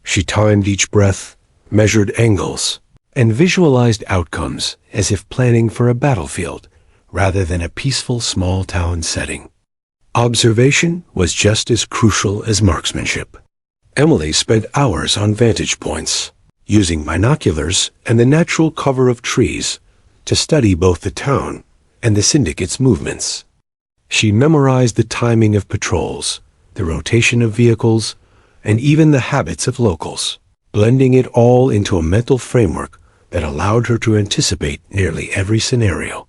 She timed each breath, measured angles, and visualized outcomes as if planning for a battlefield rather than a peaceful small-town setting. Observation was just as crucial as marksmanship. Emily spent hours on vantage points, using binoculars and the natural cover of trees to study both the town and the syndicate's movements. She memorized the timing of patrols, the rotation of vehicles, and even the habits of locals, blending it all into a mental framework that allowed her to anticipate nearly every scenario.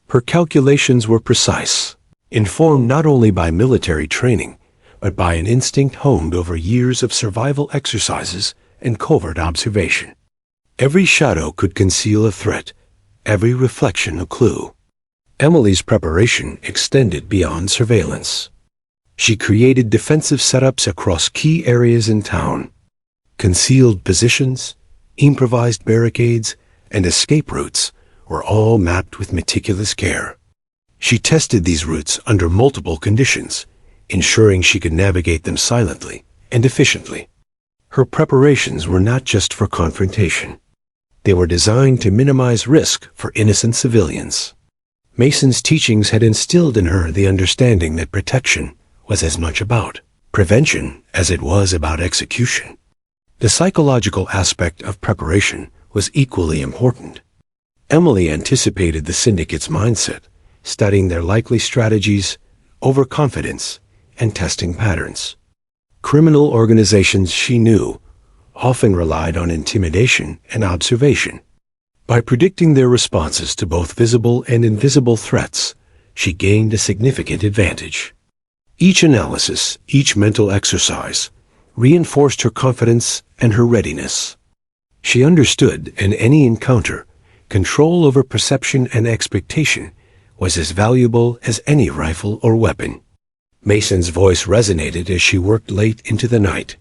Her calculations were precise, informed not only by military training, but by an instinct honed over years of survival exercises and covert observation. Every shadow could conceal a threat, every reflection a clue. Emily's preparation extended beyond surveillance. She created defensive setups across key areas in town. Concealed positions, improvised barricades, and escape routes were all mapped with meticulous care. She tested these routes under multiple conditions, ensuring she could navigate them silently and efficiently. Her preparations were not just for confrontation. They were designed to minimize risk for innocent civilians. Mason's teachings had instilled in her the understanding that protection was as much about prevention as it was about execution. The psychological aspect of preparation was equally important. Emily anticipated the syndicate's mindset, studying their likely strategies, overconfidence, and testing patterns. Criminal organizations, she knew, often relied on intimidation and observation. By predicting their responses to both visible and invisible threats, she gained a significant advantage. Each analysis, each mental exercise, reinforced her confidence and her readiness. She understood in any encounter, control over perception and expectation was as valuable as any rifle or weapon. Mason's voice resonated as she worked late into the night.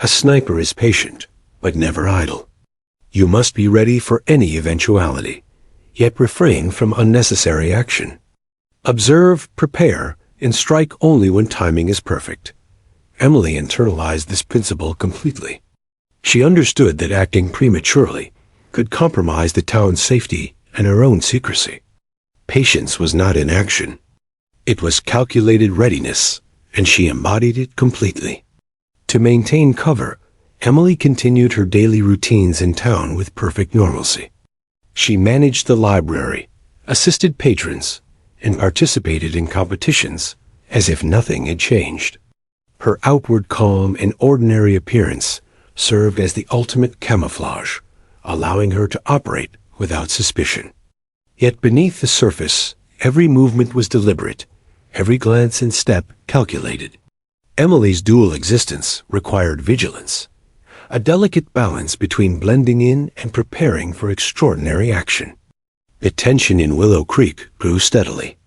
A sniper is patient, but never idle. You must be ready for any eventuality, yet refrain from unnecessary action. Observe, prepare, and strike only when timing is perfect. Emily internalized this principle completely. She understood that acting prematurely could compromise the town's safety and her own secrecy. Patience was not inaction. It was calculated readiness, and she embodied it completely. To maintain cover, Emily continued her daily routines in town with perfect normalcy. She managed the library, assisted patrons, and participated in competitions as if nothing had changed. Her outward calm and ordinary appearance served as the ultimate camouflage, allowing her to operate without suspicion. Yet beneath the surface, every movement was deliberate, every glance and step calculated. Emily's dual existence required vigilance, a delicate balance between blending in and preparing for extraordinary action. The tension in Willow Creek grew steadily.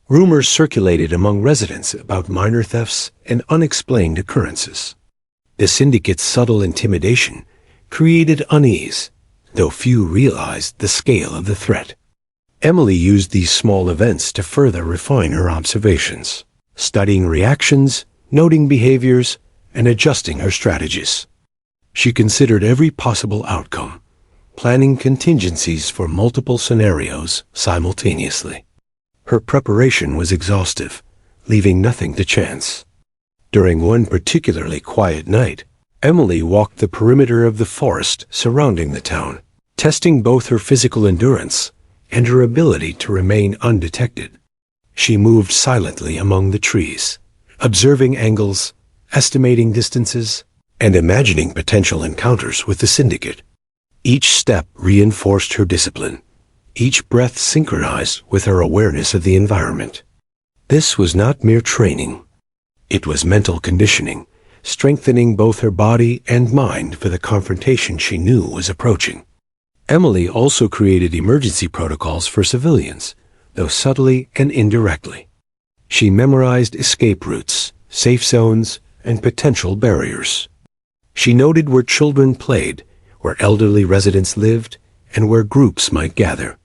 Rumors circulated among residents about minor thefts and unexplained occurrences. The syndicate's subtle intimidation created unease, though few realized the scale of the threat. Emily used these small events to further refine her observations, studying reactions, noting behaviors, and adjusting her strategies. She considered every possible outcome, planning contingencies for multiple scenarios simultaneously. Her preparation was exhaustive, leaving nothing to chance. During one particularly quiet night, Emily walked the perimeter of the forest surrounding the town, testing both her physical endurance and her ability to remain undetected. She moved silently among the trees, observing angles, estimating distances, and imagining potential encounters with the syndicate. Each step reinforced her discipline, each breath synchronized with her awareness of the environment. This was not mere training. It was mental conditioning, strengthening both her body and mind for the confrontation she knew was approaching. Emily also created emergency protocols for civilians, though subtly and indirectly. She memorized escape routes, safe zones, and potential barriers. She noted where children played, where elderly residents lived, and where groups might gather.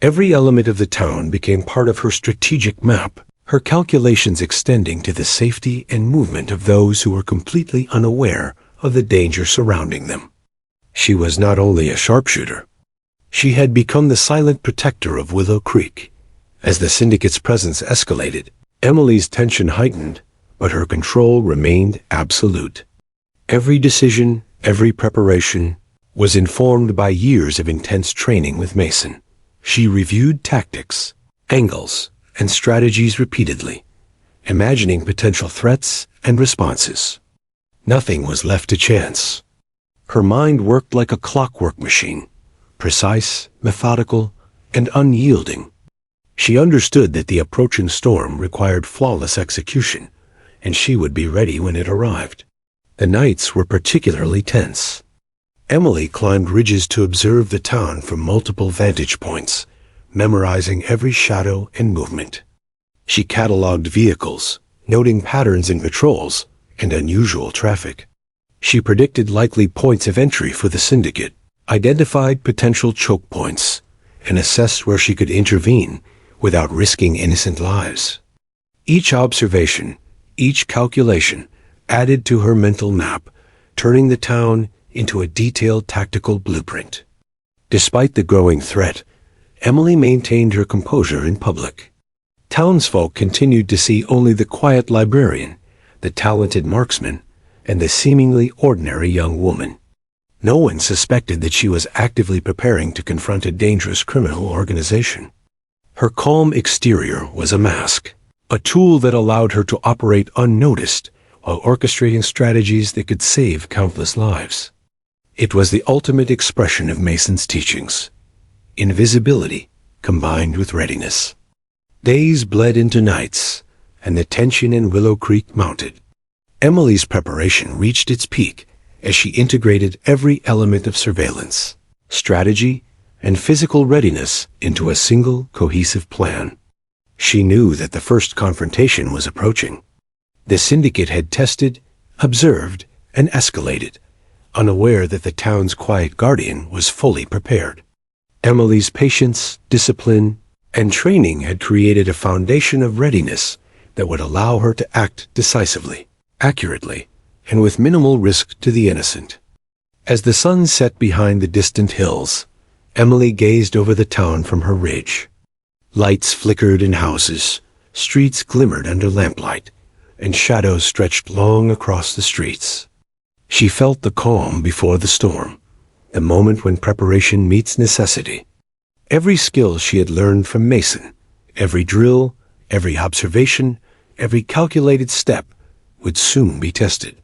Every element of the town became part of her strategic map, her calculations extending to the safety and movement of those who were completely unaware of the danger surrounding them. She was not only a sharpshooter. She had become the silent protector of Willow Creek. As the syndicate's presence escalated, Emily's tension heightened, but her control remained absolute. Every decision, every preparation, was informed by years of intense training with Mason. She reviewed tactics, angles, and strategies repeatedly, imagining potential threats and responses. Nothing was left to chance. Her mind worked like a clockwork machine, precise, methodical, and unyielding. She understood that the approaching storm required flawless execution, and she would be ready when it arrived. The nights were particularly tense. Emily climbed ridges to observe the town from multiple vantage points, memorizing every shadow and movement. She cataloged vehicles, noting patterns in patrols and unusual traffic. She predicted likely points of entry for the syndicate, identified potential choke points, and assessed where she could intervene without risking innocent lives. Each observation, each calculation, added to her mental map, turning the town into a detailed tactical blueprint. Despite the growing threat, Emily maintained her composure in public. Townsfolk continued to see only the quiet librarian, the talented marksman, and the seemingly ordinary young woman. No one suspected that she was actively preparing to confront a dangerous criminal organization. Her calm exterior was a mask, a tool that allowed her to operate unnoticed while orchestrating strategies that could save countless lives. It was the ultimate expression of Mason's teachings: invisibility combined with readiness. Days bled into nights, and the tension in Willow Creek mounted. Emily's preparation reached its peak as she integrated every element of surveillance, strategy, and physical readiness into a single cohesive plan. She knew that the first confrontation was approaching. The syndicate had tested, observed, and escalated, unaware that the town's quiet guardian was fully prepared. Emily's patience, discipline, and training had created a foundation of readiness that would allow her to act decisively, accurately, and with minimal risk to the innocent. As the sun set behind the distant hills, Emily gazed over the town from her ridge. Lights flickered in houses, streets glimmered under lamplight, and shadows stretched long across the streets. She felt the calm before the storm, the moment when preparation meets necessity. Every skill she had learned from Mason, every drill, every observation, every calculated step would soon be tested.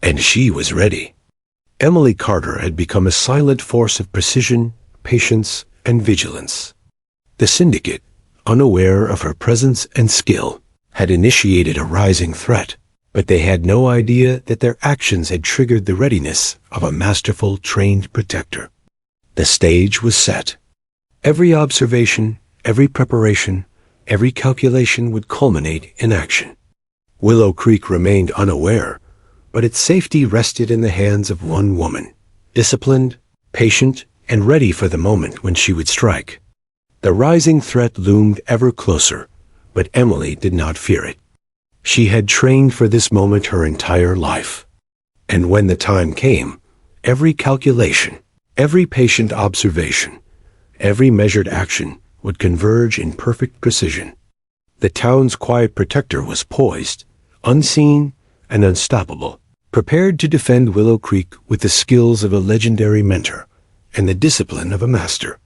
And she was ready. Emily Carter had become a silent force of precision, patience, and vigilance. The syndicate, unaware of her presence and skill, had initiated a rising threat, but they had no idea that their actions had triggered the readiness of a masterful, trained protector. The stage was set. Every observation, every preparation, every calculation would culminate in action. Willow Creek remained unaware, but its safety rested in the hands of one woman, disciplined, patient, and ready for the moment when she would strike. The rising threat loomed ever closer, but Emily did not fear it. She had trained for this moment her entire life. And when the time came, every calculation, every patient observation, every measured action would converge in perfect precision. The town's quiet protector was poised, unseen and unstoppable, prepared to defend Willow Creek with the skills of a legendary mentor and the discipline of a master.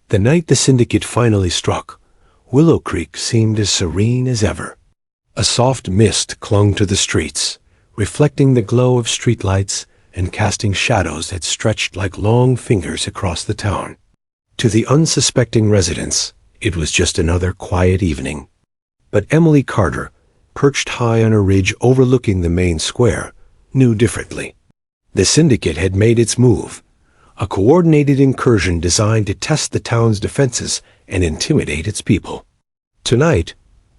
The night the syndicate finally struck, Willow Creek seemed as serene as ever. A soft mist clung to the streets, reflecting the glow of streetlights and casting shadows that stretched like long fingers across the town. To the unsuspecting residents, it was just another quiet evening. But Emily Carter, perched high on a ridge overlooking the main square, knew differently. The syndicate had made its move, a coordinated incursion designed to test the town's defenses and intimidate its people. Tonight,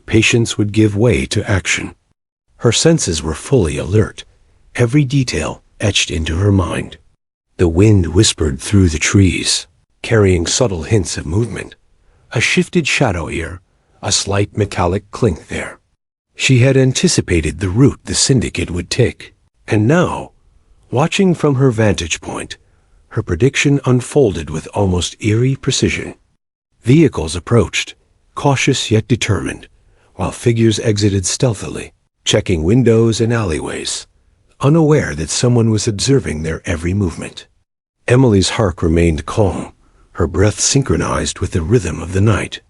patience would give way to action. Her senses were fully alert, every detail etched into her mind. The wind whispered through the trees, carrying subtle hints of movement. A shifted shadow here, a slight metallic clink there. She had anticipated the route the syndicate would take, and now, watching from her vantage point, her prediction unfolded with almost eerie precision. Vehicles approached, cautious yet determined, while figures exited stealthily, checking windows and alleyways, unaware that someone was observing their every movement. Emily's heart remained calm, her breath synchronized with the rhythm of the night.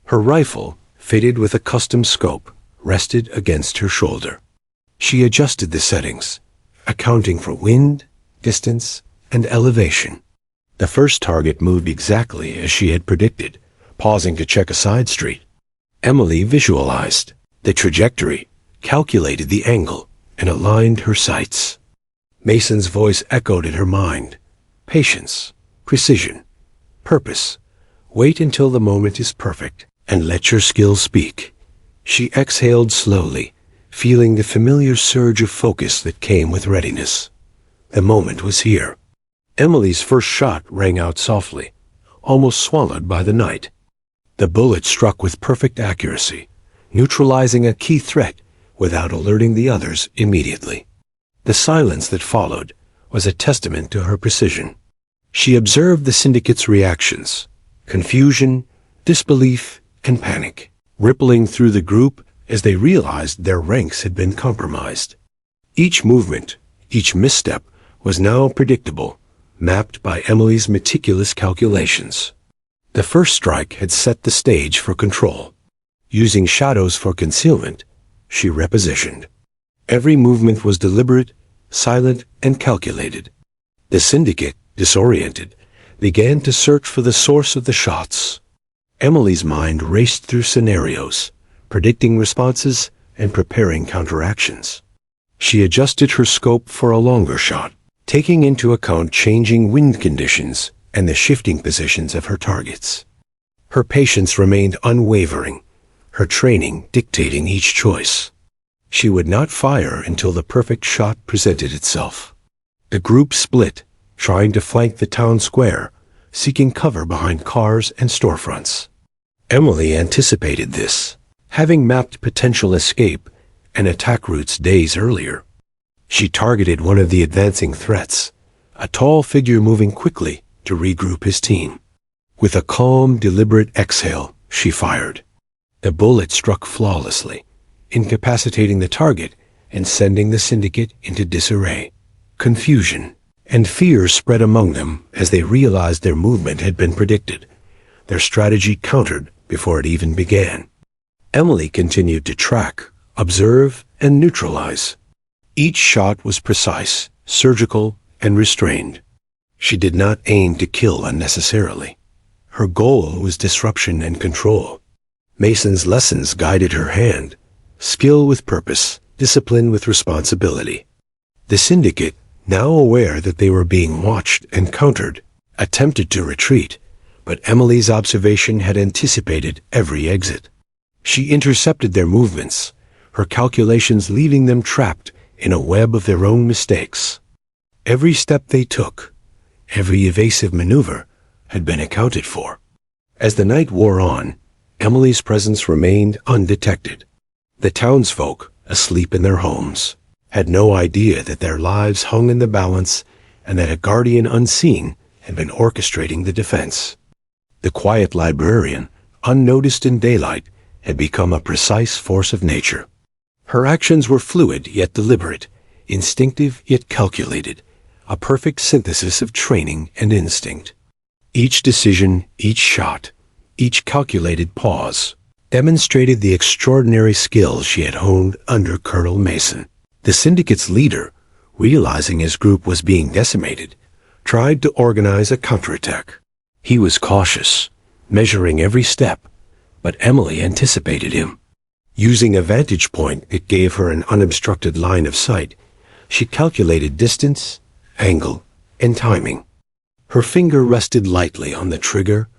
Her rifle, fitted with a custom scope, rested against her shoulder. She adjusted the settings, accounting for wind, distance, and elevation. The first target moved exactly as she had predicted, pausing to check a side street. Emily visualized the trajectory, calculated the angle, and aligned her sights. Mason's voice echoed in her mind. Patience, precision, purpose. Wait until the moment is perfect, and let your skill speak. She exhaled slowly, feeling the familiar surge of focus that came with readiness. The moment was here. Emily's first shot rang out softly, almost swallowed by the night. The bullet struck with perfect accuracy, neutralizing a key threat without alerting the others immediately. The silence that followed was a testament to her precision. She observed the syndicate's reactions, confusion, disbelief, and panic, rippling through the group as they realized their ranks had been compromised. Each movement, each misstep was now predictable, mapped by Emily's meticulous calculations. The first strike had set the stage for control. Using shadows for concealment, she repositioned. Every movement was deliberate, silent, and calculated. The syndicate, disoriented, began to search for the source of the shots. Emily's mind raced through scenarios, predicting responses and preparing counteractions. She adjusted her scope for a longer shot, taking into account changing wind conditions and the shifting positions of her targets. Her patience remained unwavering, her training dictating each choice. She would not fire until the perfect shot presented itself. The group split, trying to flank the town square, seeking cover behind cars and storefronts. Emily anticipated this, having mapped potential escape and attack routes days earlier. She targeted one of the advancing threats, a tall figure moving quickly to regroup his team. With a calm, deliberate exhale, she fired. The bullet struck flawlessly, incapacitating the target and sending the syndicate into disarray. Confusion and fear spread among them as they realized their movement had been predicted, their strategy countered before it even began. Emily continued to track, observe, and neutralize. Each shot was precise, surgical, and restrained. She did not aim to kill unnecessarily. Her goal was disruption and control. Mason's lessons guided her hand, skill with purpose, discipline with responsibility. The syndicate, now aware that they were being watched and countered, attempted to retreat, but Emily's observation had anticipated every exit. She intercepted their movements, her calculations leaving them trapped in a web of their own mistakes. Every step they took, every evasive maneuver, had been accounted for. As the night wore on, Emily's presence remained undetected. The townsfolk, asleep in their homes, had no idea that their lives hung in the balance and that a guardian unseen had been orchestrating the defense. The quiet librarian, unnoticed in daylight, had become a precise force of nature. Her actions were fluid yet deliberate, instinctive yet calculated, a perfect synthesis of training and instinct. Each decision, each shot, each calculated pause, demonstrated the extraordinary skills she had honed under Colonel Mason. The syndicate's leader, realizing his group was being decimated, tried to organize a counterattack. He was cautious, measuring every step, but Emily anticipated him. Using a vantage point that gave her an unobstructed line of sight, she calculated distance, angle, and timing. Her finger rested lightly on the trigger,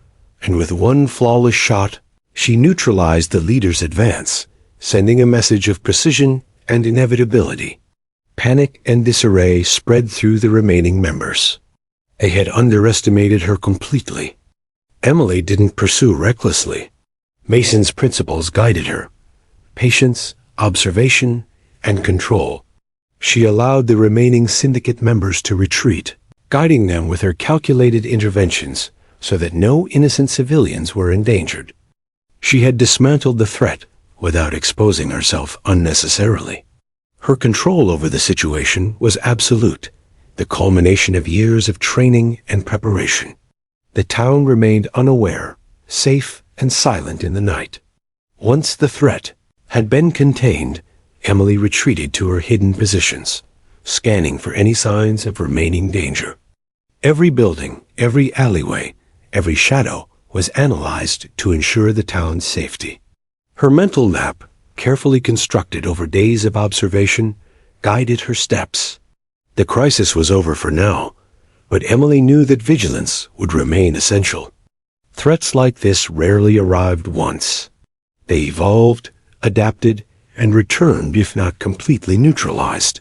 and with one flawless shot, she neutralized the leader's advance, sending a message of precision and inevitability. Panic and disarray spread through the remaining members. They had underestimated her completely. Emily didn't pursue recklessly. Mason's principles guided her: patience, observation, and control. She allowed the remaining syndicate members to retreat, guiding them with her calculated interventions so that no innocent civilians were endangered. She had dismantled the threat without exposing herself unnecessarily. Her control over the situation was absolute, the culmination of years of training and preparation. The town remained unaware, safe and silent in the night. Once the threat had been contained, Emily retreated to her hidden positions, scanning for any signs of remaining danger. Every building, every alleyway, every shadow was analyzed to ensure the town's safety. Her mental map, carefully constructed over days of observation, guided her steps. The crisis was over for now, but Emily knew that vigilance would remain essential. Threats like this rarely arrived once. They evolved, adapted, and returned if not completely neutralized.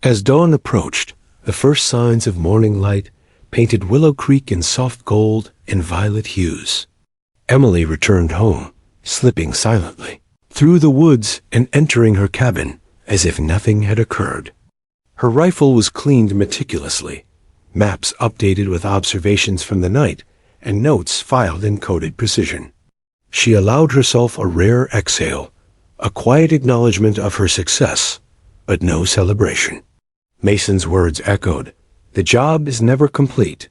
As dawn approached, the first signs of morning light painted Willow Creek in soft gold and violet hues. Emily returned home, slipping silently through the woods and entering her cabin as if nothing had occurred. Her rifle was cleaned meticulously, maps updated with observations from the night, and notes filed in coded precision. She allowed herself a rare exhale, a quiet acknowledgement of her success, but no celebration. Mason's words echoed, "The job is never complete.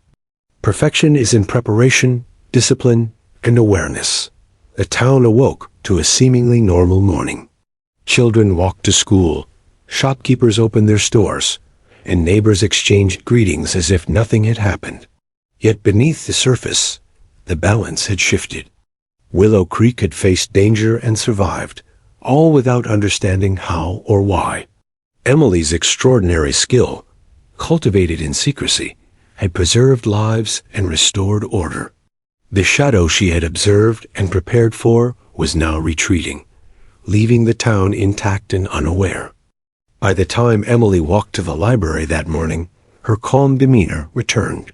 Perfection is in preparation, discipline, and awareness." The town awoke to a seemingly normal morning. Children walked to school, shopkeepers opened their stores, and neighbors exchanged greetings as if nothing had happened. Yet beneath the surface, the balance had shifted. Willow Creek had faced danger and survived, all without understanding how or why. Emily's extraordinary skill, cultivated in secrecy, had preserved lives and restored order. The shadow she had observed and prepared for was now retreating, leaving the town intact and unaware. By the time Emily walked to the library that morning, her calm demeanor returned.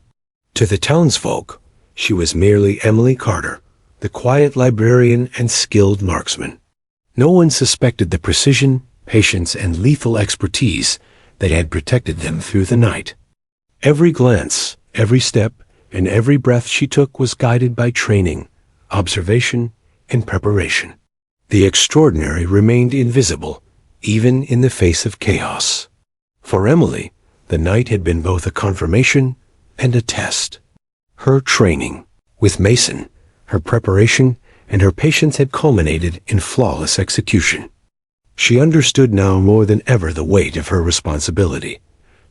To the townsfolk, she was merely Emily Carter, the quiet librarian and skilled marksman. No one suspected the precision, patience, and lethal expertise that had protected them through the night. Every glance, every step, and every breath she took was guided by training, observation, and preparation. The extraordinary remained invisible, even in the face of chaos. For Emily, the night had been both a confirmation and a test. Her training with Mason, her preparation, and her patience had culminated in flawless execution. She understood now more than ever the weight of her responsibility,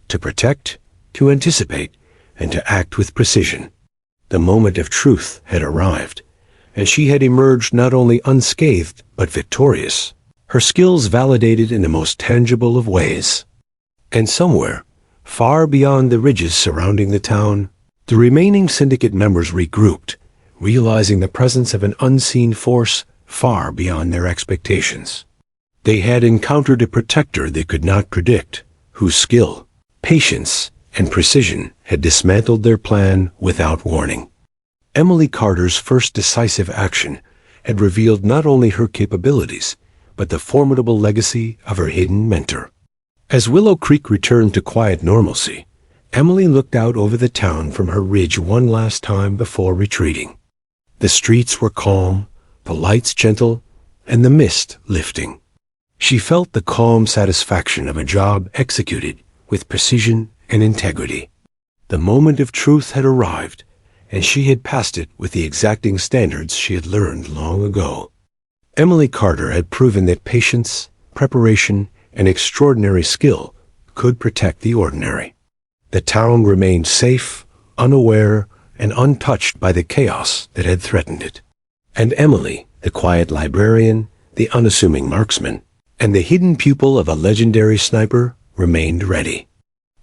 to protect, to anticipate, and to act with precision. The moment of truth had arrived, and she had emerged not only unscathed but victorious. her skills validated in the most tangible of ways. And somewhere, far beyond the ridges surrounding the town, the remaining syndicate members regrouped, realizing the presence of an unseen force far beyond their expectations. They had encountered a protector they could not predict, whose skill, patience, and precision had dismantled their plan without warning. Emily Carter's first decisive action had revealed not only her capabilities, but the formidable legacy of her hidden mentor. As Willow Creek returned to quiet normalcy, Emily looked out over the town from her ridge one last time before retreating. The streets were calm, the lights gentle, and the mist lifting. She felt the calm satisfaction of a job executed with precision and integrity. The moment of truth had arrived, and she had passed it with the exacting standards she had learned long ago. Emily Carter had proven that patience, preparation, and extraordinary skill could protect the ordinary. The town remained safe, unaware, and untouched by the chaos that had threatened it. And Emily, the quiet librarian, the unassuming marksman, and the hidden pupil of a legendary sniper, remained ready.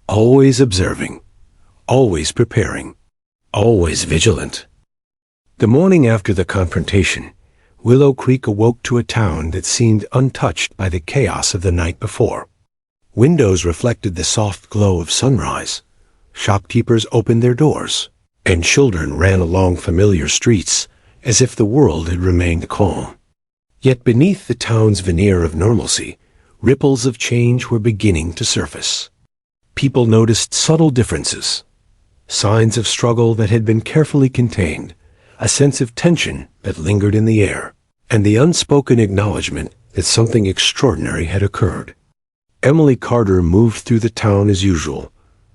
Always observing, always preparing, always vigilant. The morning after the confrontation, Willow Creek awoke to a town that seemed untouched by the chaos of the night before. Windows reflected the soft glow of sunrise, shopkeepers opened their doors, and children ran along familiar streets as if the world had remained calm. Yet beneath the town's veneer of normalcy, ripples of change were beginning to surface. People noticed subtle differences, signs of struggle that had been carefully contained, a sense of tension that lingered in the air, and the unspoken acknowledgement that something extraordinary had occurred. Emily Carter moved through the town as usual,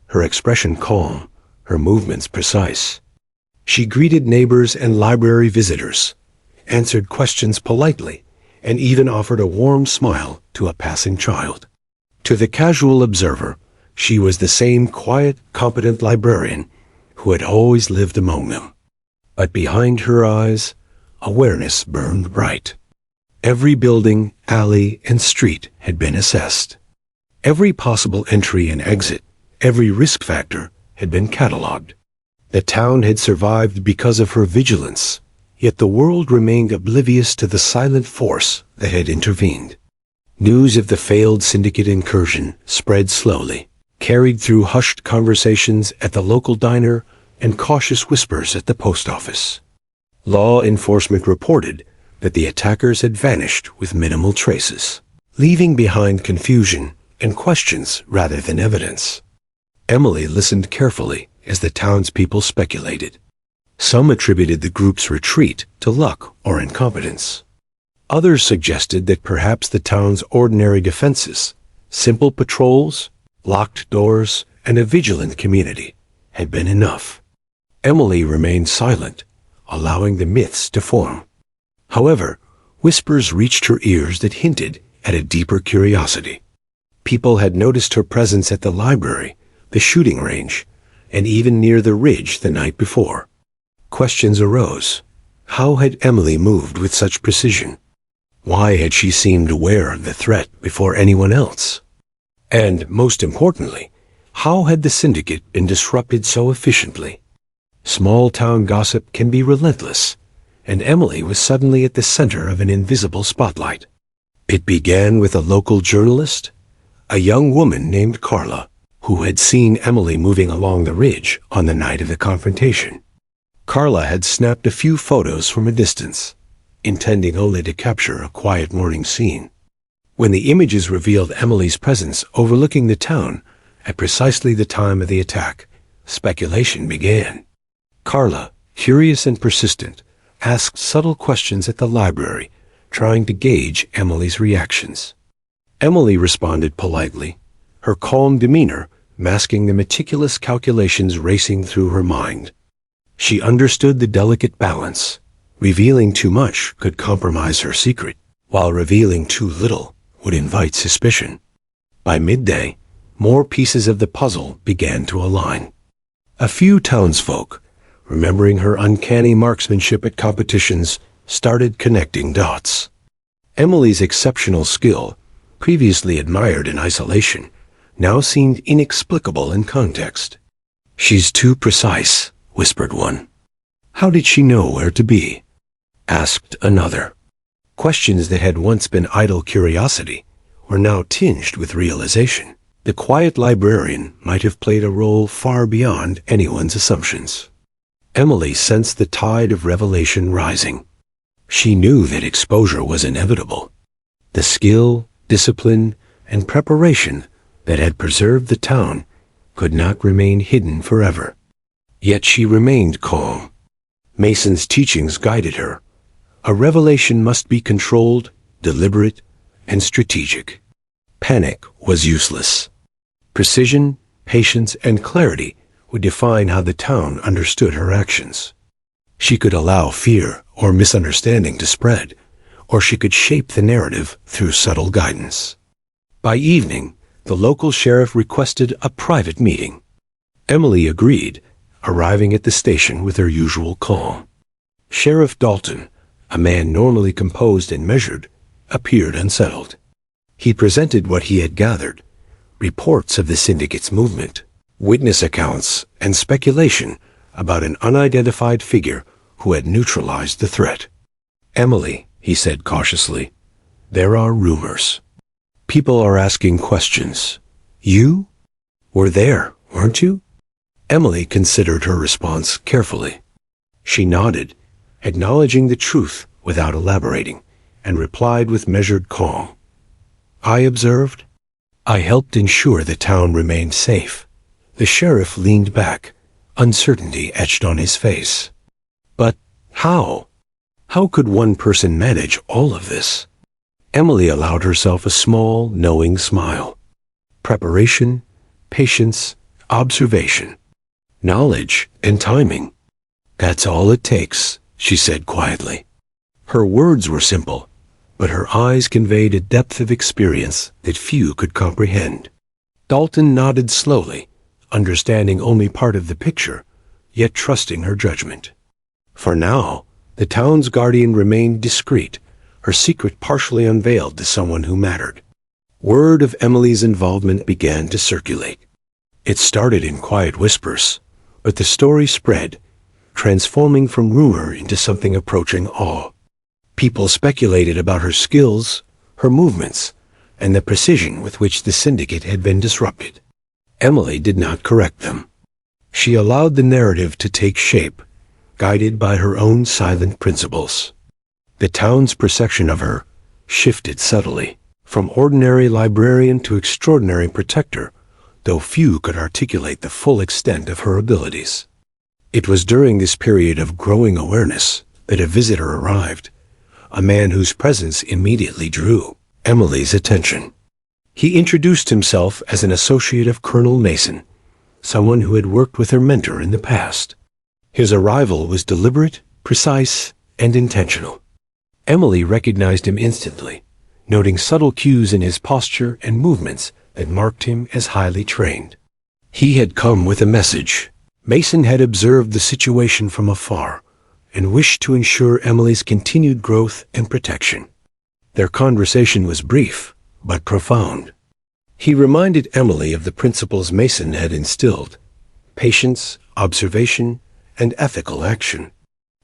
her expression calm, her movements precise. She greeted neighbors and library visitors, answered questions politely, and even offered a warm smile to a passing child. To the casual observer, she was the same quiet, competent librarian who had always lived among them. But behind her eyes, awareness burned bright. Every building, alley, and street had been assessed. Every possible entry and exit, every risk factor, had been catalogued. The town had survived because of her vigilance, yet the world remained oblivious to the silent force that had intervened. News of the failed syndicate incursion spread slowly, carried through hushed conversations at the local diner and cautious whispers at the post office. Law enforcement reported that the attackers had vanished with minimal traces, leaving behind confusion and questions rather than evidence. Emily listened carefully as the townspeople speculated. Some attributed the group's retreat to luck or incompetence. Others suggested that perhaps the town's ordinary defenses, simple patrols, locked doors, and a vigilant community, had been enough. Emily remained silent, allowing the myths to form. However, whispers reached her ears that hinted at a deeper curiosity. People had noticed her presence at the library, the shooting range, and even near the ridge the night before. Questions arose. How had Emily moved with such precision? Why had she seemed aware of the threat before anyone else? And, most importantly, how had the syndicate been disrupted so efficiently? Small-town gossip can be relentless, and Emily was suddenly at the center of an invisible spotlight. It began with a local journalist, a young woman named Carla, who had seen Emily moving along the ridge on the night of the confrontation. Carla had snapped a few photos from a distance, intending only to capture a quiet morning scene. When the images revealed Emily's presence overlooking the town at precisely the time of the attack, speculation began. Carla, curious and persistent, asked subtle questions at the library, trying to gauge Emily's reactions. Emily responded politely, her calm demeanor masking the meticulous calculations racing through her mind. She understood the delicate balance. Revealing too much could compromise her secret, while revealing too little would invite suspicion. By midday, more pieces of the puzzle began to align. A few townsfolk, remembering her uncanny marksmanship at competitions, started connecting dots. Emily's exceptional skill, previously admired in isolation, now seemed inexplicable in context. "She's too precise," whispered one. "How did she know where to be?" asked another. Questions that had once been idle curiosity were now tinged with realization. The quiet librarian might have played a role far beyond anyone's assumptions. Emily sensed the tide of revelation rising. She knew that exposure was inevitable. The skill, discipline, and preparation that had preserved the town could not remain hidden forever. Yet she remained calm. Mason's teachings guided her. A revelation must be controlled, deliberate, and strategic. Panic was useless. Precision, patience, and clarity would define how the town understood her actions. She could allow fear or misunderstanding to spread, or she could shape the narrative through subtle guidance. By evening, the local sheriff requested a private meeting. Emily agreed, arriving at the station with her usual calm. Sheriff Dalton, a man normally composed and measured, appeared unsettled. He presented what he had gathered: reports of the syndicate's movement, witness accounts, and speculation about an unidentified figure who had neutralized the threat. "Emily," he said cautiously, "there are rumors. People are asking questions. You were there, weren't you?" Emily considered her response carefully. She nodded, acknowledging the truth without elaborating, and replied with measured calm. "I observed. I helped ensure the town remained safe." The sheriff leaned back, uncertainty etched on his face. "But how? How could one person manage all of this?" Emily allowed herself a small, knowing smile. "Preparation, patience, observation, knowledge, and timing. That's all it takes," she said quietly. Her words were simple, but her eyes conveyed a depth of experience that few could comprehend. Dalton nodded slowly, understanding only part of the picture, yet trusting her judgment. For now, the town's guardian remained discreet, her secret partially unveiled to someone who mattered. Word of Emily's involvement began to circulate. It started in quiet whispers, but the story spread, transforming from rumor into something approaching awe. People speculated about her skills, her movements, and the precision with which the syndicate had been disrupted. Emily did not correct them. She allowed the narrative to take shape, guided by her own silent principles. The town's perception of her shifted subtly, from ordinary librarian to extraordinary protector, though few could articulate the full extent of her abilities. It was during this period of growing awareness that a visitor arrived, a man whose presence immediately drew Emily's attention. He introduced himself as an associate of Colonel Mason, someone who had worked with her mentor in the past. His arrival was deliberate, precise, and intentional. Emily recognized him instantly, noting subtle cues in his posture and movements that marked him as highly trained. He had come with a message. Mason had observed the situation from afar and wished to ensure Emily's continued growth and protection. Their conversation was brief, but profound. He reminded Emily of the principles Mason had instilled: patience, observation, and ethical action.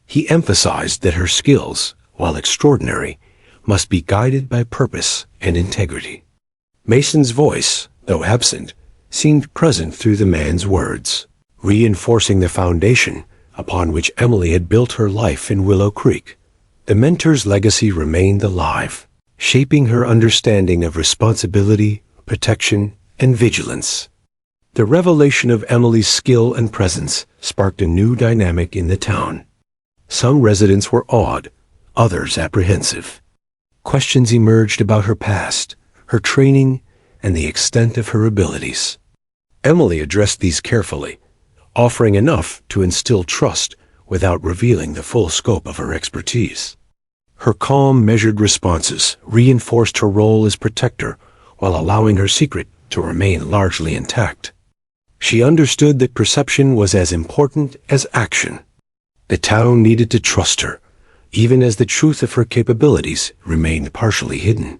He emphasized that her skills, while extraordinary, must be guided by purpose and integrity. Mason's voice, though absent, seemed present through the man's words, reinforcing the foundation upon which Emily had built her life in Willow Creek. The mentor's legacy remained alive, shaping her understanding of responsibility, protection, and vigilance. The revelation of Emily's skill and presence sparked a new dynamic in the town. Some residents were awed, others apprehensive. Questions emerged about her past, her training, and the extent of her abilities. Emily addressed these carefully, offering enough to instill trust without revealing the full scope of her expertise. Her calm, measured responses reinforced her role as protector while allowing her secret to remain largely intact. She understood that perception was as important as action. The town needed to trust her, even as the truth of her capabilities remained partially hidden.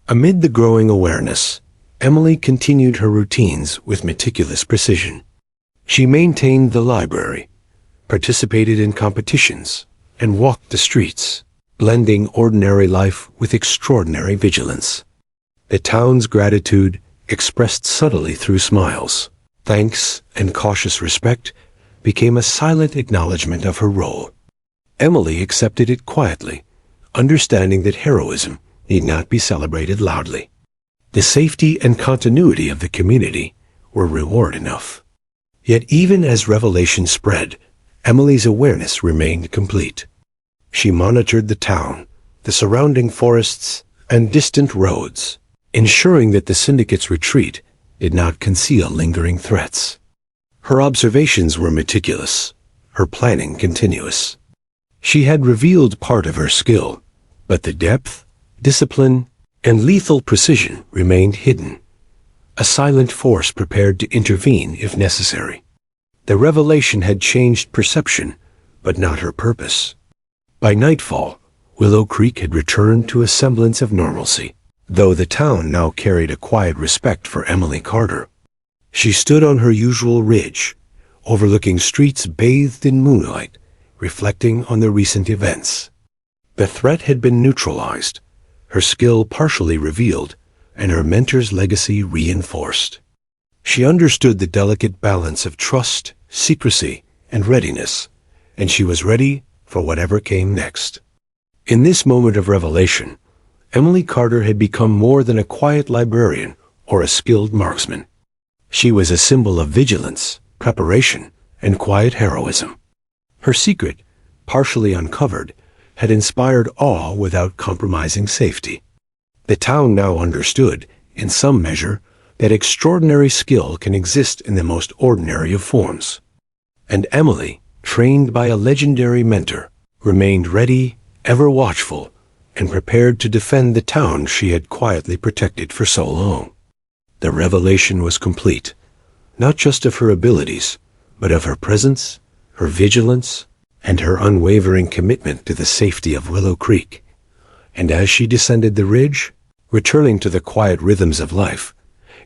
Amid the growing awareness, Emily continued her routines with meticulous precision. She maintained the library, participated in competitions, and walked the streets, blending ordinary life with extraordinary vigilance. The town's gratitude, expressed subtly through smiles, thanks, and cautious respect, became a silent acknowledgment of her role. Emily accepted it quietly, understanding that heroism need not be celebrated loudly. The safety and continuity of the community were reward enough. Yet even as revelation spread, Emily's awareness remained complete. She monitored the town, the surrounding forests, and distant roads, ensuring that the syndicate's retreat did not conceal lingering threats. Her observations were meticulous, her planning continuous. She had revealed part of her skill, but the depth, discipline, and lethal precision remained hidden, a silent force prepared to intervene if necessary. The revelation had changed perception, but not her purpose. By nightfall, Willow Creek had returned to a semblance of normalcy, though the town now carried a quiet respect for Emily Carter. She stood on her usual ridge, overlooking streets bathed in moonlight, reflecting on the recent events. The threat had been neutralized, her skill partially revealed, and her mentor's legacy reinforced. She understood the delicate balance of trust, secrecy, and readiness, and she was ready for whatever came next. In this moment of revelation, Emily Carter had become more than a quiet librarian or a skilled marksman. She was a symbol of vigilance, preparation, and quiet heroism. Her secret, partially uncovered, had inspired awe without compromising safety. The town now understood, in some measure, that extraordinary skill can exist in the most ordinary of forms. And Emily, trained by a legendary mentor, remained ready, ever watchful, and prepared to defend the town she had quietly protected for so long. The revelation was complete, not just of her abilities, but of her presence, her vigilance, and her unwavering commitment to the safety of Willow Creek. And as she descended the ridge, returning to the quiet rhythms of life,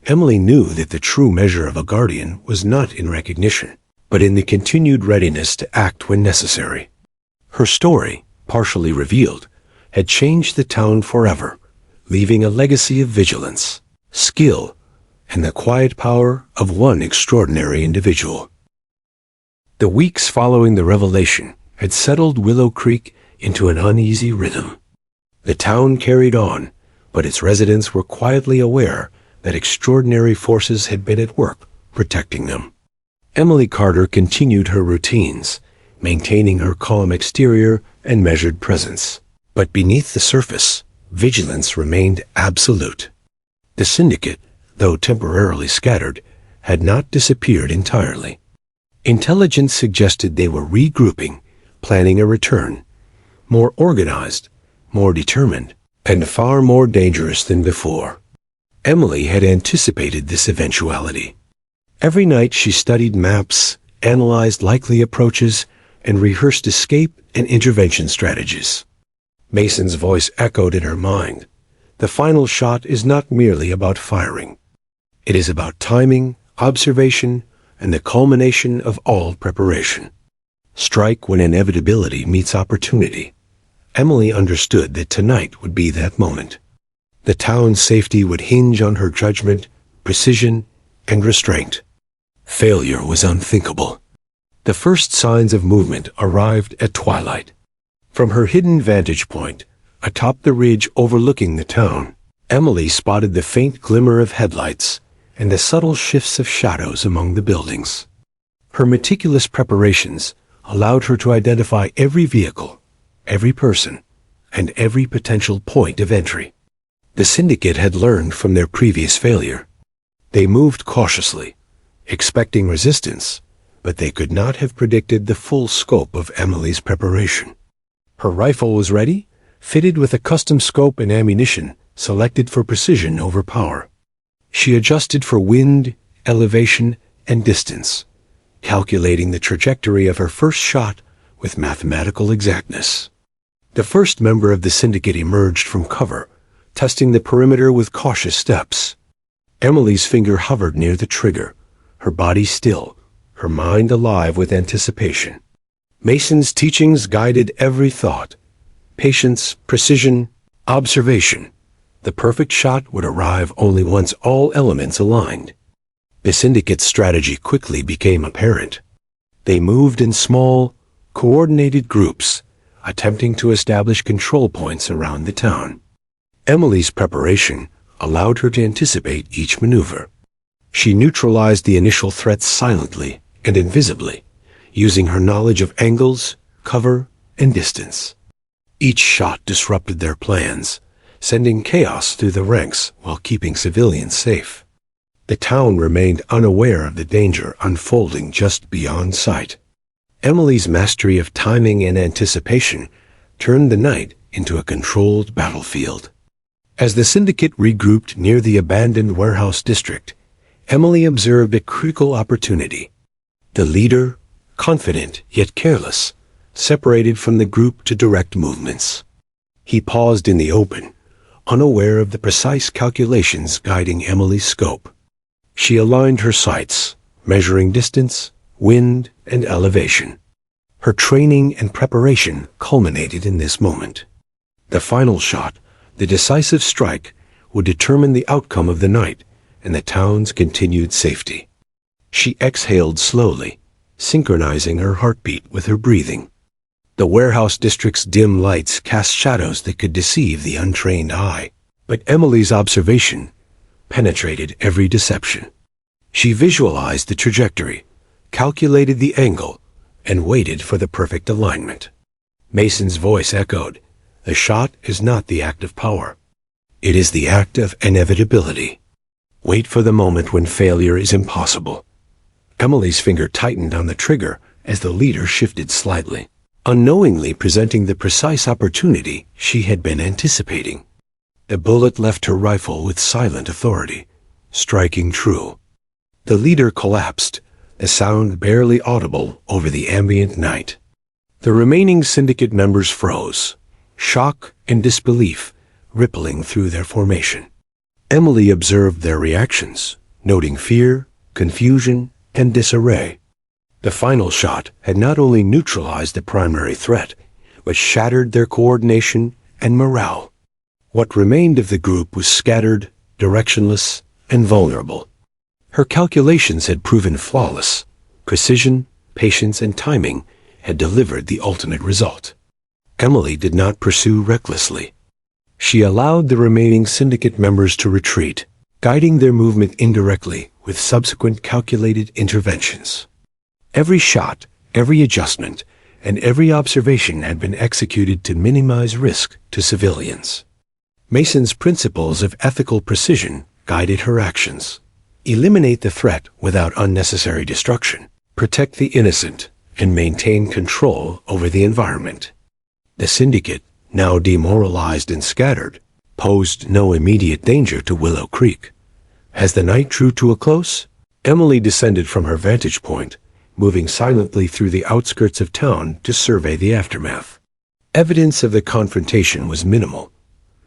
Emily knew that the true measure of a guardian was not in recognition, but in the continued readiness to act when necessary. Her story, partially revealed, had changed the town forever, leaving a legacy of vigilance, skill, and the quiet power of one extraordinary individual. The weeks following the revelation had settled Willow Creek into an uneasy rhythm. The town carried on, but its residents were quietly aware that extraordinary forces had been at work protecting them. Emily Carter continued her routines, maintaining her calm exterior and measured presence. But beneath the surface, vigilance remained absolute. The syndicate, though temporarily scattered, had not disappeared entirely. Intelligence suggested they were regrouping, planning a return, more organized, more determined, and far more dangerous than before. Emily had anticipated this eventuality. Every night she studied maps, analyzed likely approaches, and rehearsed escape and intervention strategies. Mason's voice echoed in her mind. The final shot is not merely about firing. It is about timing, observation, and the culmination of all preparation. Strike when inevitability meets opportunity. Emily understood that tonight would be that moment. The town's safety would hinge on her judgment, precision, and restraint. Failure was unthinkable. The first signs of movement arrived at twilight. From her hidden vantage point, atop the ridge overlooking the town, Emily spotted the faint glimmer of headlights and the subtle shifts of shadows among the buildings. Her meticulous preparations allowed her to identify every vehicle, every person, and every potential point of entry. The syndicate had learned from their previous failure. They moved cautiously, expecting resistance, but they could not have predicted the full scope of Emily's preparation. Her rifle was ready, fitted with a custom scope and ammunition selected for precision over power. She adjusted for wind, elevation, and distance, calculating the trajectory of her first shot with mathematical exactness. The first member of the syndicate emerged from cover, testing the perimeter with cautious steps. Emily's finger hovered near the trigger, her body still, her mind alive with anticipation. Mason's teachings guided every thought. Patience, precision, observation. The perfect shot would arrive only once all elements aligned. The syndicate's strategy quickly became apparent. They moved in small, coordinated groups, attempting to establish control points around the town. Emily's preparation allowed her to anticipate each maneuver. She neutralized the initial threats silently and invisibly, using her knowledge of angles, cover, and distance. Each shot disrupted their plans, sending chaos through the ranks while keeping civilians safe. The town remained unaware of the danger unfolding just beyond sight. Emily's mastery of timing and anticipation turned the night into a controlled battlefield. As the syndicate regrouped near the abandoned warehouse district, Emily observed a critical opportunity. The leader, confident yet careless, separated from the group to direct movements. He paused in the open, unaware of the precise calculations guiding Emily's scope. She aligned her sights, measuring distance, wind, and elevation. Her training and preparation culminated in this moment. The final shot, the decisive strike, would determine the outcome of the night and the town's continued safety. She exhaled slowly, synchronizing her heartbeat with her breathing. The warehouse district's dim lights cast shadows that could deceive the untrained eye, but Emily's observation penetrated every deception. She visualized the trajectory, calculated the angle, and waited for the perfect alignment. Mason's voice echoed, "The shot is not the act of power. It is the act of inevitability. Wait for the moment when failure is impossible." Emily's finger tightened on the trigger as the leader shifted slightly, unknowingly presenting the precise opportunity she had been anticipating. The bullet left her rifle with silent authority, striking true. The leader collapsed, a sound barely audible over the ambient night. The remaining syndicate members froze, shock and disbelief rippling through their formation. Emily observed their reactions, noting fear, confusion, and disarray. The final shot had not only neutralized the primary threat, but shattered their coordination and morale. What remained of the group was scattered, directionless, and vulnerable. Her calculations had proven flawless. Precision, patience, and timing had delivered the ultimate result. Emily did not pursue recklessly. She allowed the remaining syndicate members to retreat, guiding their movement indirectly with subsequent calculated interventions. Every shot, every adjustment, and every observation had been executed to minimize risk to civilians. Mason's principles of ethical precision guided her actions. Eliminate the threat without unnecessary destruction, protect the innocent, and maintain control over the environment. The syndicate, now demoralized and scattered, posed no immediate danger to Willow Creek. As the night drew to a close, Emily descended from her vantage point, moving silently through the outskirts of town to survey the aftermath. Evidence of the confrontation was minimal.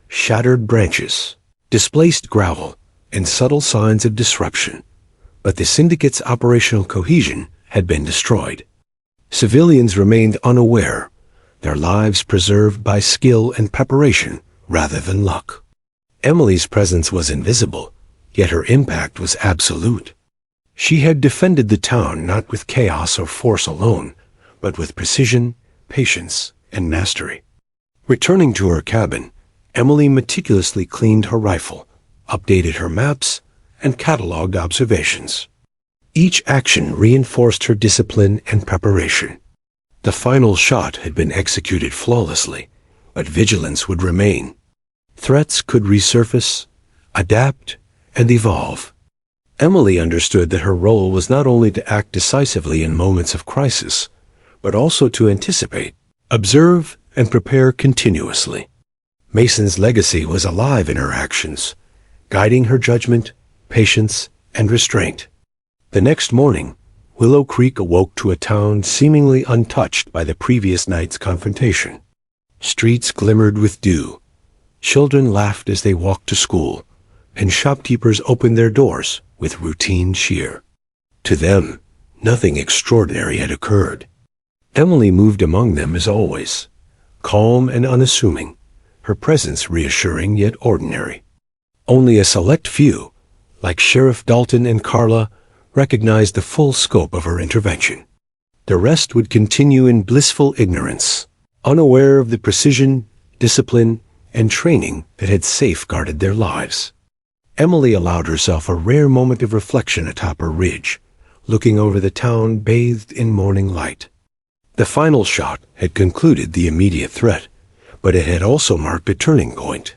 Shattered branches, displaced gravel, and subtle signs of disruption. But the syndicate's operational cohesion had been destroyed. Civilians remained unaware, their lives preserved by skill and preparation rather than luck. Emily's presence was invisible, yet her impact was absolute. She had defended the town not with chaos or force alone, but with precision, patience, and mastery. Returning to her cabin, Emily meticulously cleaned her rifle, updated her maps, and cataloged observations. Each action reinforced her discipline and preparation. The final shot had been executed flawlessly, but vigilance would remain. Threats could resurface, adapt, and evolve. Emily understood that her role was not only to act decisively in moments of crisis, but also to anticipate, observe, and prepare continuously. Mason's legacy was alive in her actions, guiding her judgment, patience, and restraint. The next morning, Willow Creek awoke to a town seemingly untouched by the previous night's confrontation. Streets glimmered with dew. Children laughed as they walked to school, and shopkeepers opened their doors with routine cheer. To them, nothing extraordinary had occurred. Emily moved among them as always, calm and unassuming, her presence reassuring yet ordinary. Only a select few, like Sheriff Dalton and Carla, recognized the full scope of her intervention. The rest would continue in blissful ignorance, unaware of the precision, discipline, and training that had safeguarded their lives. Emily allowed herself a rare moment of reflection atop her ridge, looking over the town bathed in morning light. The final shot had concluded the immediate threat, but it had also marked a turning point.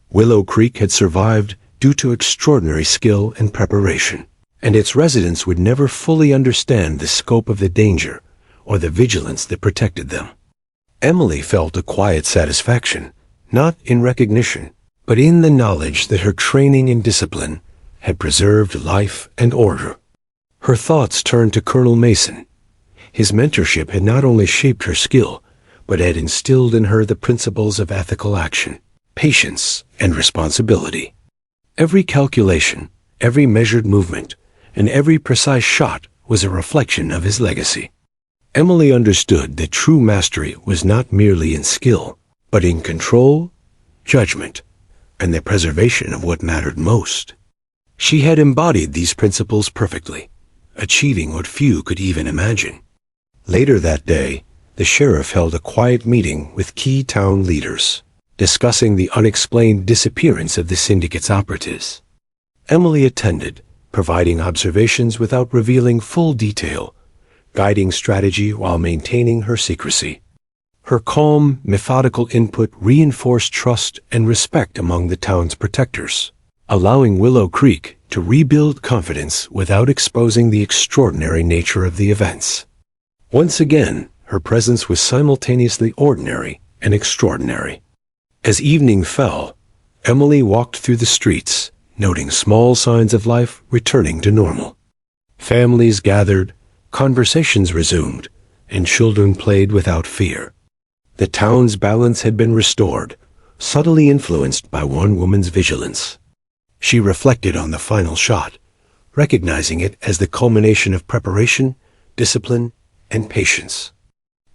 Willow Creek had survived due to extraordinary skill and preparation, and its residents would never fully understand the scope of the danger or the vigilance that protected them. Emily felt a quiet satisfaction, not in recognition, but in the knowledge that her training and discipline had preserved life and order. Her thoughts turned to Colonel Mason. His mentorship had not only shaped her skill, but had instilled in her the principles of ethical action, patience, and responsibility. Every calculation, every measured movement, and every precise shot was a reflection of his legacy. Emily understood that true mastery was not merely in skill, but in control, judgment, and the preservation of what mattered most. She had embodied these principles perfectly, achieving what few could even imagine. Later that day, the sheriff held a quiet meeting with key town leaders, discussing the unexplained disappearance of the syndicate's operatives. Emily attended, providing observations without revealing full detail, guiding strategy while maintaining her secrecy. Her calm, methodical input reinforced trust and respect among the town's protectors, allowing Willow Creek to rebuild confidence without exposing the extraordinary nature of the events. Once again, her presence was simultaneously ordinary and extraordinary. As evening fell, Emily walked through the streets, noting small signs of life returning to normal. Families gathered, conversations resumed, and children played without fear. The town's balance had been restored, subtly influenced by one woman's vigilance. She reflected on the final shot, recognizing it as the culmination of preparation, discipline, and patience.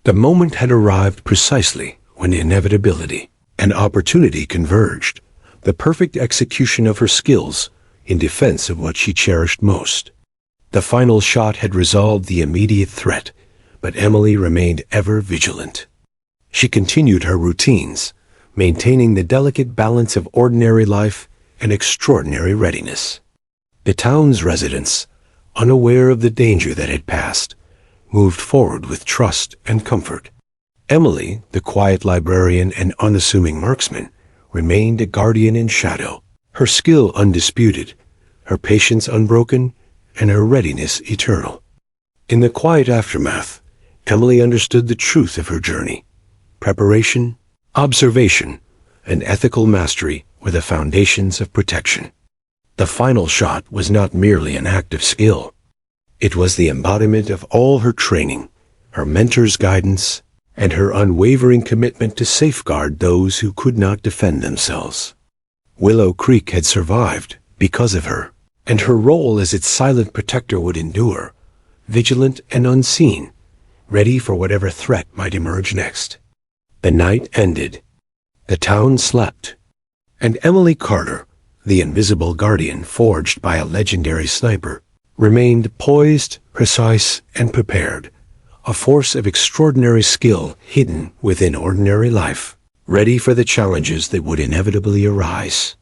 The moment had arrived precisely when inevitability and opportunity converged, the perfect execution of her skills in defense of what she cherished most. The final shot had resolved the immediate threat, but Emily remained ever vigilant. She continued her routines, maintaining the delicate balance of ordinary life and extraordinary readiness. The town's residents, unaware of the danger that had passed, moved forward with trust and comfort. Emily, the quiet librarian and unassuming marksman, remained a guardian in shadow, her skill undisputed, her patience unbroken, and her readiness eternal. In the quiet aftermath, Emily understood the truth of her journey. Preparation, observation, and ethical mastery were the foundations of protection. The final shot was not merely an act of skill. It was the embodiment of all her training, her mentor's guidance, and her unwavering commitment to safeguard those who could not defend themselves. Willow Creek had survived because of her, and her role as its silent protector would endure, vigilant and unseen, ready for whatever threat might emerge next. The night ended. The town slept, and Emily Carter, the invisible guardian forged by a legendary sniper, remained poised, precise, and prepared, a force of extraordinary skill hidden within ordinary life, ready for the challenges that would inevitably arise.